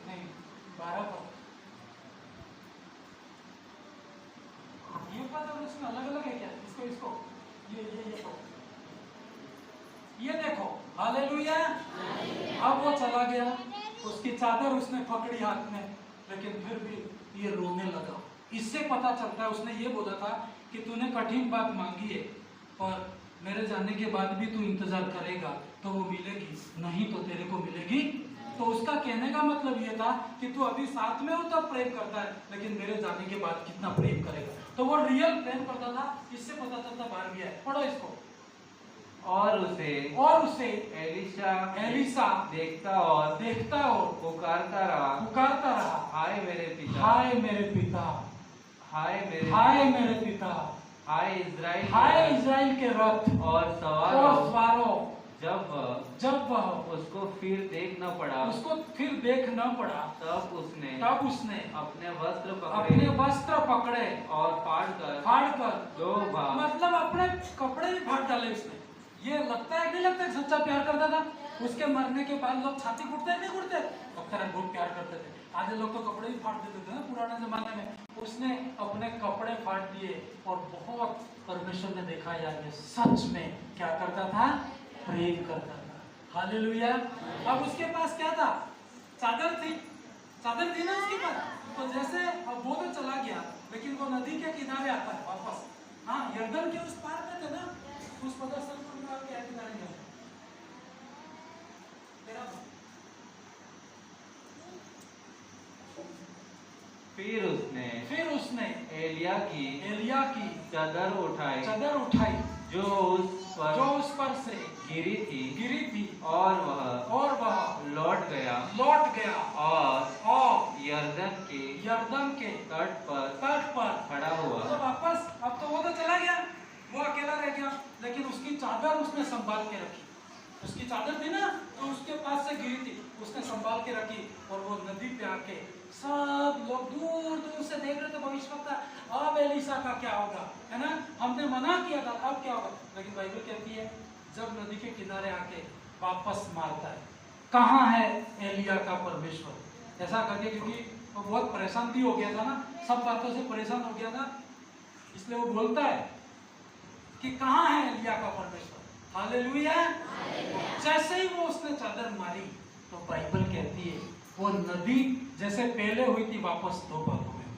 नहीं 12 पद, ये पद और उसमें अलग अलग है क्या? इसको ये देखो, हालेलुया। अब वो चला गया, उसकी चादर उसने पकड़ी हाथ में, लेकिन फिर भी ये रोने लगा। इससे पता चलता है उसने ये बोला था कि तूने कठिन बात मांगी है और मेरे जाने के बाद भी तू इंतजार करेगा तो वो मिलेगी, नहीं तो तेरे को मिलेगी। तो उसका कहने का मतलब ये था कि तू अभी साथ में हो तब प्रेम करता है, लेकिन मेरे जाने के बाद कितना प्रेम करेगा। तो वो रियल प्रेम करता था, इससे पता चलता बाहर गया है। पढ़ो इसको। और उसे एलिशा देखता और पुकारता रहा, हाय मेरे पिता, हाय मेरे पिता, हाय मेरे पिता, हाय इज़राइल के रथ और सवारों। जब वह उसको फिर देख न पड़ा, तब उसने अपने वस्त्र पकड़े और फाड़कर दो भाग। मतलब अपने कपड़े भी फाड़ डाले उसने। ये लगता है नहीं लगता है सच्चा प्यार करता था? उसके मरने के बाद लोग छाती कुटते नहीं कुटते? लगता है बहुत प्यार करते थे। आधे लोग तो कपड़े भी फाड़ देते थे ना पुराने जमाने में। उसने अपने कपड़े फाड़ दिए और बहुत परमेश्वर ने देखा यार ये सच में क्या करता था? प्रेम करता था। हालेलुया। अब उसके पास क्या था? चादर थी ना उसके पास। तो जैसे अब वो तो चला गया, लेकिन वो नदी के किनारे आता है वापस। हाँ, यरदन के उस पार में थे ना, उस पदस्थल पर के किनारे गया। फिर उसने एलिया की चादर उठाई जो उस पर से गिरी थी और वह लौट गया और यरदन के तट पर खड़ा हुआ। तो वापस अब तो वो तो चला गया, वो अकेला रह गया, लेकिन उसकी चादर उसने संभाल के रखी। उसकी चादर थी ना, तो उसके पास से गिरी थी, उसने संभाल के रखी। और वो नदी पे आके सब लोग दूर दूर से देख रहे थे भविष्यवक्ता, अब एलिशा का क्या होगा, है ना? हमने मना किया था, अब क्या होगा? लेकिन बाइबल कहती है जब नदी के किनारे आके वापस मारता है, कहाँ है एलिया का परमेश्वर? ऐसा करके, क्योंकि वो बहुत परेशान भी हो गया था ना, सब बातों से परेशान हो गया था, इसलिए वो बोलता है कि कहाँ है एलिया का परमेश्वर? हालेलुया। जैसे ही वो उसने चादर मारी तो बाइबल कहती है वो नदी जैसे पहले हुई थी वापस 2 भागों में।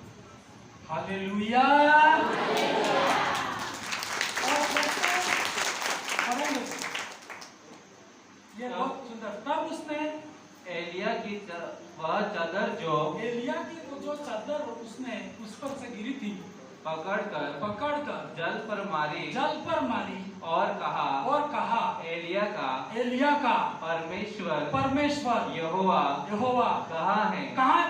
हालेलुया। ये बहुत सुंदर। तब उसने एलिया की वह चादर जो चादर उसने उस पर से गिरी थी पकड़कर जल पर मारी और कहा एलिया का परमेश्वर यहोवा कहाँ है?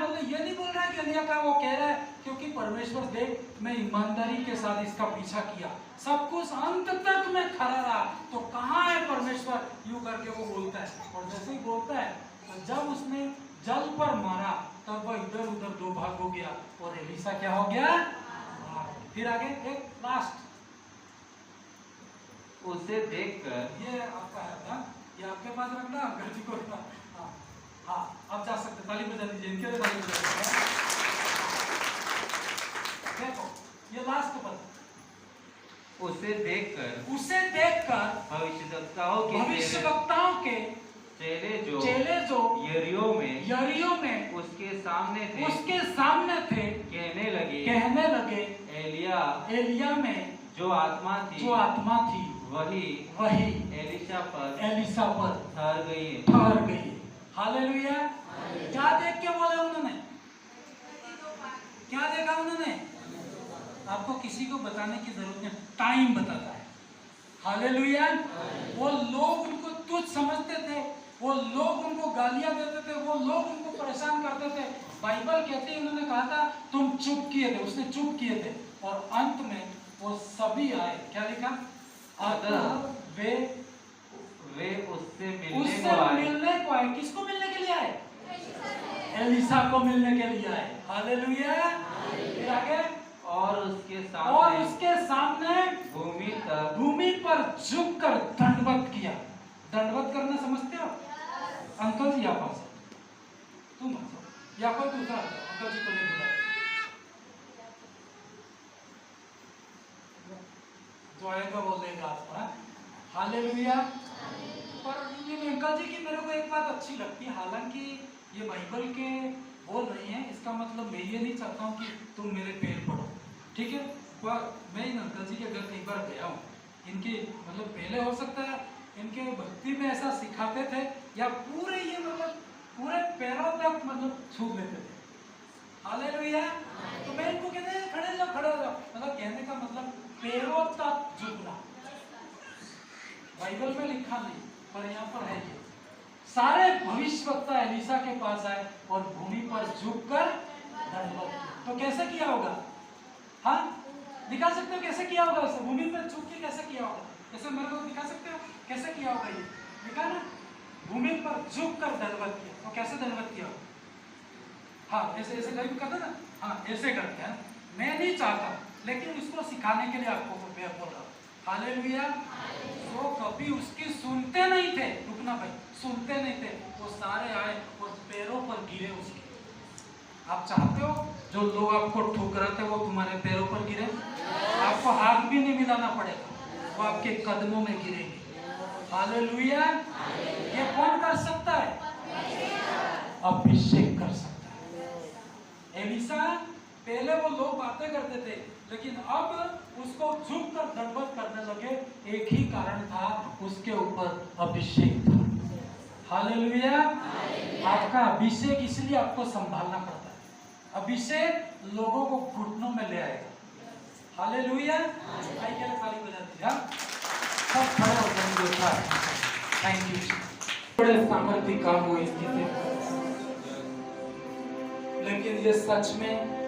मतलब ये नहीं बोल रहा है कि एलिया का, वो कह रहा है क्योंकि परमेश्वर देख मैं ईमानदारी के साथ इसका पीछा किया, सब कुछ अंत तक मैं खड़ा रहा, तो कहाँ है परमेश्वर? यूं करके वो बोलता है। और जैसे ही बोलता है तो जब उसने जल पर मारा तब वह इधर उधर 2 भाग हो गया और एलिशा क्या हो गया? फिर आगे एक लास्ट, उसे देखकर, ये आपका है ना, ये आपके पास रखना, गलती को रखना। हाँ, आप जा सकते, ताली बजा दीजिए इनके लिए, ताली बजा दीजिए। देखो ये लास्ट पद, उसे देखकर भविष्यवक्ताओं के चेले जो यरीहो में उसके सामने थे, कहने लगे एलिया में जो आत्मा थी वही एलिशा पर ठहर गई। हालेलुया। क्या देख के बोला उन्होंने? क्या देखा उन्होंने? आपको किसी को बताने की जरूरत नहीं, टाइम बताता है। हालेलुया। वो लोग उनको तुच्छ समझते थे, वो लोग उनको गालियां देते थे, वो लोग उनको परेशान करते थे। बाइबल कहती है उन्होंने कहा था तुम चुप किए थे, उसने चुप किए थे, और अंत में वो सभी आए। क्या लिखा? वे उससे मिलने को आए। किसको मिलने के लिए आए? एलिशा को मिलने के लिए आए। हालेलुया। फिर आगे, और उसके सामने भूमि पर झुककर दंडवत किया। दंडवत करना समझते हो? अंकल जी आप आ सकते, तुम आ जाओ या कोई दूसरा आ जाओ, अंकल जी को नहीं बुलाया। जो आएगा वो लेगा आपका। हालेलुया। पर ये अंकल जी की मेरे को एक बात अच्छी लगती है, हालांकि ये बाइबल के बोल रही है, इसका मतलब मैं ये नहीं चाहता हूँ कि तुम मेरे पैर पढ़ो, ठीक है? पर मैं इन अंकल जी के घर कई बार गया हूँ, इनके मतलब पहले हो सकता है इनके भक्ति में ऐसा सिखाते थे या पूरे ये मतलब पूरे पैरों तक मतलब छू लेते थे। हालेलुया। तो मैं इनको कहते हैं खड़े जाओ खड़े हो जाओ, मतलब कहने का मतलब पैरों तक झुकना। बाइबल में लिखा नहीं पर यहाँ पर है ये। सारे भविष्यवक्ता एलिशा के पास आए और भूमि पर झुककर दंडवत। तो कैसे किया होगा? हाँ दिखा सकते हो कैसे किया होगा? उसे भूमि पर झुक के कैसे किया होगा? ऐसे मेरे को दिखा सकते हो कैसे किया होगा? ये दिखा ना, भूमि पर झुककर दंडवत किया। तो कैसे दंडवत किया होगा? हाँ ऐसे ऐसे कहीं करते ना, हाँ ऐसे करते हैं। मैं नहीं चाहता लेकिन इसको सिखाने के लिए आपको मैं बोल रहा हूँ। हालेलुया। तो कभी उसकी सुनते नहीं थे, रुकना भाई, सुनते नहीं थे, वो सारे आए और पैरों पर गिरे उसके। आप चाहते हो जो लोग आपको ठुकराते वो तुम्हारे पैरों पर गिरे? आपको हाथ भी नहीं मिलाना पड़ेगा, वो आपके कदमों में गिरेंगे। हालेलुया। ये कौन कर सकता है? अभिषेक कर सकता है। एलिशा पहले वो लोग बातें करते थे लेकिन अब उसको झुक कर दंडवत करने लगे। एक ही कारण था, उसके ऊपर अभिषेक था। हालेलुया। आपका अभिषेक इसलिए आपको संभालना पड़ता है। अभिषेक लोगों को घुटनों में ले आएगा। हालेलुया। भाई के लिए ताली बजा दीजिए। सब खड़े हो जाएंगे। Thank you. बड़े सामर्थ्य काम हुए इसके, लेकिन ये सच में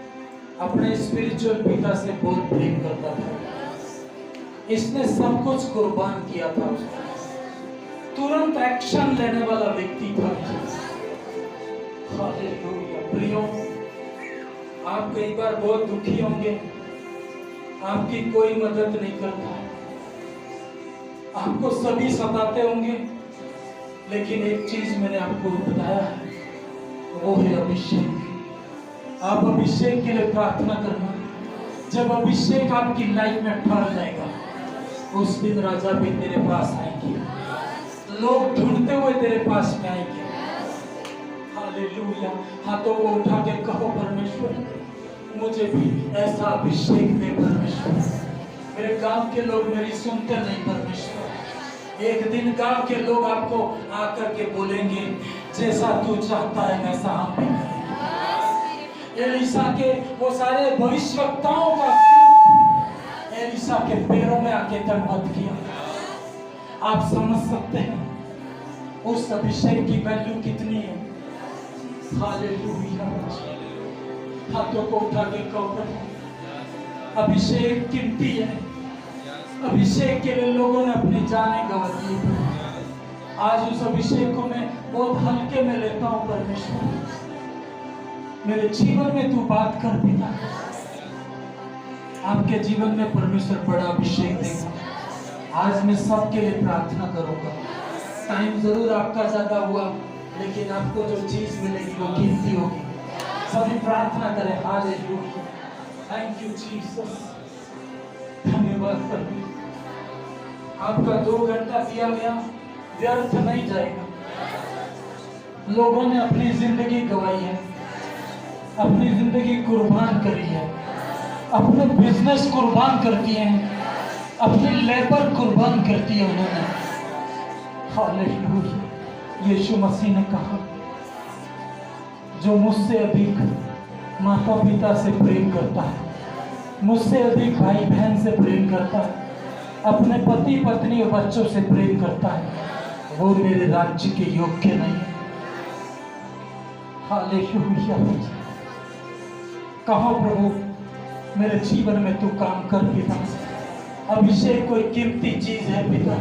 अपने स्पिरिचुअल पिता से बहुत प्रेम करता था। इसने सब कुछ कुर्बान किया था। तुरंत एक्शन लेने वाला व्यक्ति था। हालेलुया। प्रियो, आप कई बार बहुत दुखी होंगे, आपकी कोई मदद नहीं करता, आपको सभी सताते होंगे, लेकिन एक चीज मैंने आपको बताया है, वो है अभिषेक। आप अभिषेक के लिए प्रार्थना करना। जब अभिषेक आपकी लाइफ में ठहर जाएगा, उस दिन राजा भी तेरे पास आएंगे, लोग ढूंढते हुए तेरे पास में आएंगे। हालेलुया। हाथों को उठा के कहो, परमेश्वर मुझे भी ऐसा अभिषेक दे परमेश्वर। मेरे गांव के लोग मेरी सुनते नहीं परमेश्वर। एक दिन गांव के लोग आपको आकर के बोलेंगे, जैसा तू चाहता है वैसा हम भी करेंगे। एलिशा के वो सारे भविष्यवक्ताओं का एलिशा के पैरों में आके दंडवत किया। आप समझ सकते हैं उस अभिषेक की वैल्यू कितनी है। हालेलुया। हाथों को उठा के कहो, अभिषेक कीमती है। अभिषेक के लिए लोगों ने अपनी जानें गंवा दी। आज उस अभिषेक को मैं बहुत हल्के में लेता हूं। परमेश्वर मेरे जीवन में तू बात कर पिता। आपके जीवन में परमेश्वर बड़ा अभिषेक देगा। आज मैं सबके लिए प्रार्थना करूंगा। टाइम जरूर आपका ज्यादा हुआ, लेकिन आपको जो चीज मिलेगी वो कीमती होगी। सभी प्रार्थना करें। हालेलुया। Thank you Jesus. धन्यवाद परमेश्वर। आपका 2 घंटा दिया गया व्यर्थ नहीं जाएगा। लोगों ने अपनी जिंदगी गंवाई है, अपनी जिंदगी कुर्बान करी है, अपने बिजनेस कुर्बान कर दिए हैं, अपनी लेबर कुर्बान कर दी है उन्होंने। हालेलुया। यीशु मसीह ने कहा, जो मुझसे अधिक माता पिता से प्रेम करता है, मुझसे अधिक भाई बहन से प्रेम करता है, अपने पति पत्नी और बच्चों से प्रेम करता है, वो मेरे राज्य के योग्य नहीं है। हालेलुया। कहो प्रभु मेरे जीवन में तू काम कर पिता। अभिषेक कोई कीमती चीज है पिता,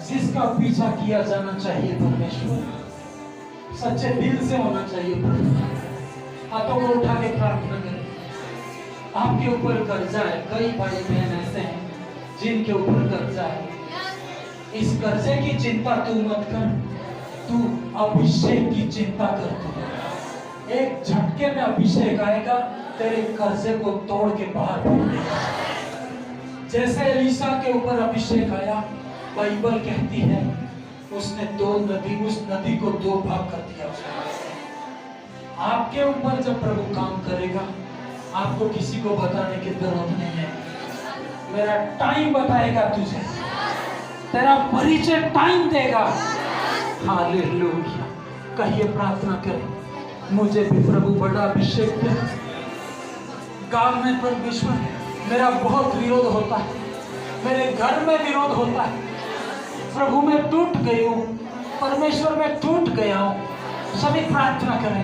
जिसका पीछा किया जाना चाहिए परमेश्वर। सच्चे दिल से होना चाहिए। हाथों को उठा के प्रार्थना करें। आपके ऊपर कर्जा है, कई भाई बहन ऐसे हैं जिनके ऊपर कर्जा है। इस कर्जे की चिंता तू मत कर, तू अभिषेक की चिंता कर। तू एक झटके में अभिषेक आएगा, तेरे कर्जे को तोड़ के बाहर फेंक देगा। जैसे एलीशा के ऊपर अभिषेक आया, बाइबल कहती है उसने उस नदी को दो भाग कर दिया। आपके ऊपर जब प्रभु काम करेगा, आपको किसी को बताने की जरूरत नहीं है। मेरा टाइम बताएगा तुझे, तेरा परिचय टाइम देगा। हालेलुया। कहिए, प्रार्थना करें, मुझे भी प्रभु बड़ा अभिषेक दे। गांव में परमेश्वर, मेरा बहुत विरोध होता है, मेरे घर में विरोध होता है। प्रभु मैं टूट गई हूँ, परमेश्वर मैं टूट गया हूँ। सभी प्रार्थना करें।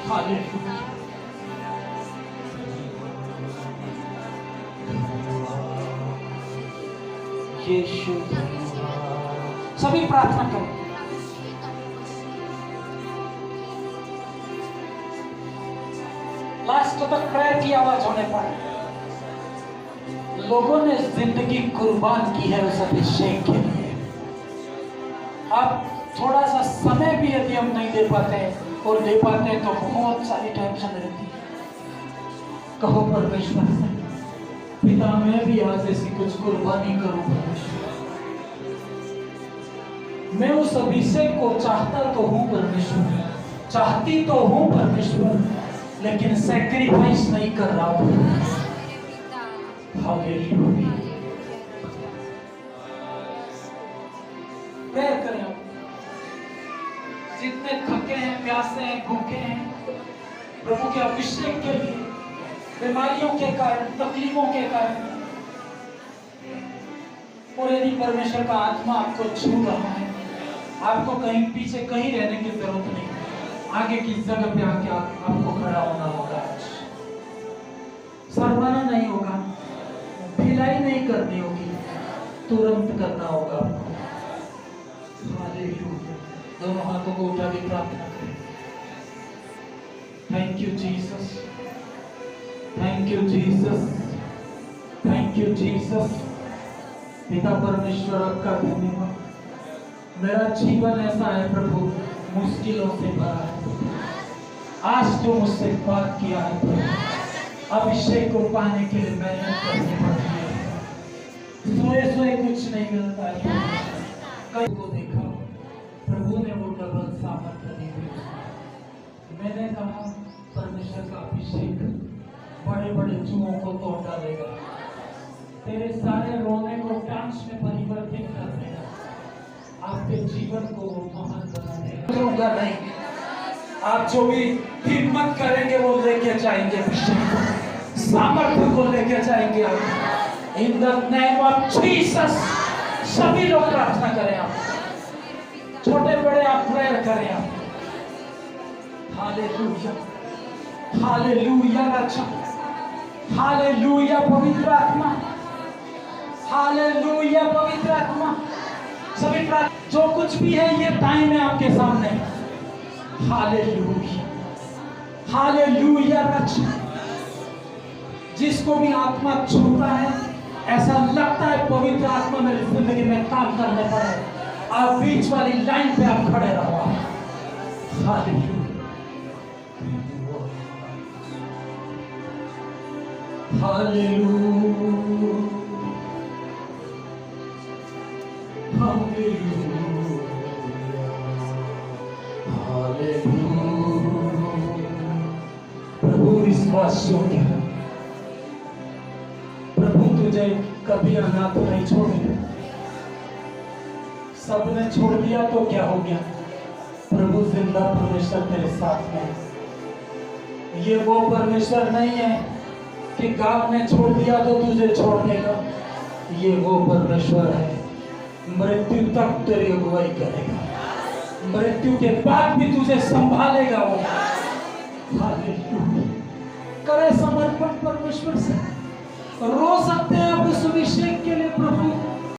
हालेलुया। यीशु, सभी प्रार्थना करें। लास्ट तक प्रेयर की आवाज होने पर लोगों ने जिंदगी कुर्बान की है उस अभिषेक के लिए। अब थोड़ा सा समय भी यदि हम नहीं दे पाते और दे पाते हैं तो बहुत सारी टेंशन रहती है। कहो परमेश्वर से, पिता मैं भी आज ऐसी कुछ कुर्बानी करूं परमेश्वर। मैं उस अभिषेक को चाहता तो हूं परमेश्वर, चाहती तो हूं परमेश्वर, लेकिन सैक्रिफाइस नहीं कर रहा हूं। हालेलुया। प्रेयर करें। जितने थके हैं, प्यासे हैं, भूखे हैं, प्रभु के अभिषेक के लिए, बीमारियों के कारण, तकलीफों के कारण, और यदि परमेश्वर का आत्मा आपको छू रहा है, आपको कहीं पीछे कहीं रहने की जरूरत नहीं, आगे की जगह पे आके आपको खड़ा होना होगा। शर्माना नहीं होगा, ढिलाई नहीं करनी होगी, तुरंत करना होगा आपको। हालेलुया। दोनों हाथों को उठा के प्रार्थना करें। Thank you Jesus, thank you Jesus, thank you Jesus. पिता परमेश्वर आपका धन्यवाद। मेरा जीवन ऐसा है प्रभु, मुश्किलों से भरा है। आज तो मुझसे बात किया है प्रभु, अभिषेक को पाने के लिए मेहनत करनी पड़ती है। सोए सोए कुछ नहीं मिलता है। कई को देखा, प्रभु ने वो डबल सामर्थ्य दी हुई। मैंने कहा परमेश्वर का अभिषेक बड़े बड़े चूहों को तोड़ डालेगा, तेरे सारे रोने को डांस में परिवर्तित कर देगा, आपके जीवन को महान बना देगा। नहीं, आप जो भी हिम्मत करेंगे वो लेके जाएंगे, अभिषेक सामर्थ्य को लेके जाएंगे आप। In the name of Jesus. सभी लोग प्रार्थना करें, आप छोटे बड़े आप प्रेयर करें आप। हालेलुया, हालेलुया रक्षा, हालेलुया पवित्र आत्मा, हालेलुया पवित्र आत्मा। सभी प्रार्थना, जो कुछ भी है ये टाइम है आपके सामने। हालेलुया, हालेलुया रक्षा। जिसको भी आत्मा छूता है, ऐसा लगता है पवित्र आत्मा मेरी जिंदगी में काम करने पड़े, आप बीच वाली लाइन पे आप खड़े रहो। Hallelujah, hallelujah, hallelujah. प्रभु विश्वास योग्य है, प्रभु तुझे कभी अनाथ नहीं छोड़ेगा। सबने छोड़ दिया तो क्या हो गया, प्रभु जिंदा परमेश्वर तेरे साथ में। ये वो परमेश्वर नहीं है कि गांव ने छोड़ दिया तो तुझे छोड़ देगा। ये वो परमेश्वर है, मृत्यु तक तेरी अगुवाई करेगा, मृत्यु के बाद भी तुझे संभालेगा वो। हालेलुया। करे समर्पण परमेश्वर से। रो सकते हैं आप उस अभिषेक के लिए प्रभु।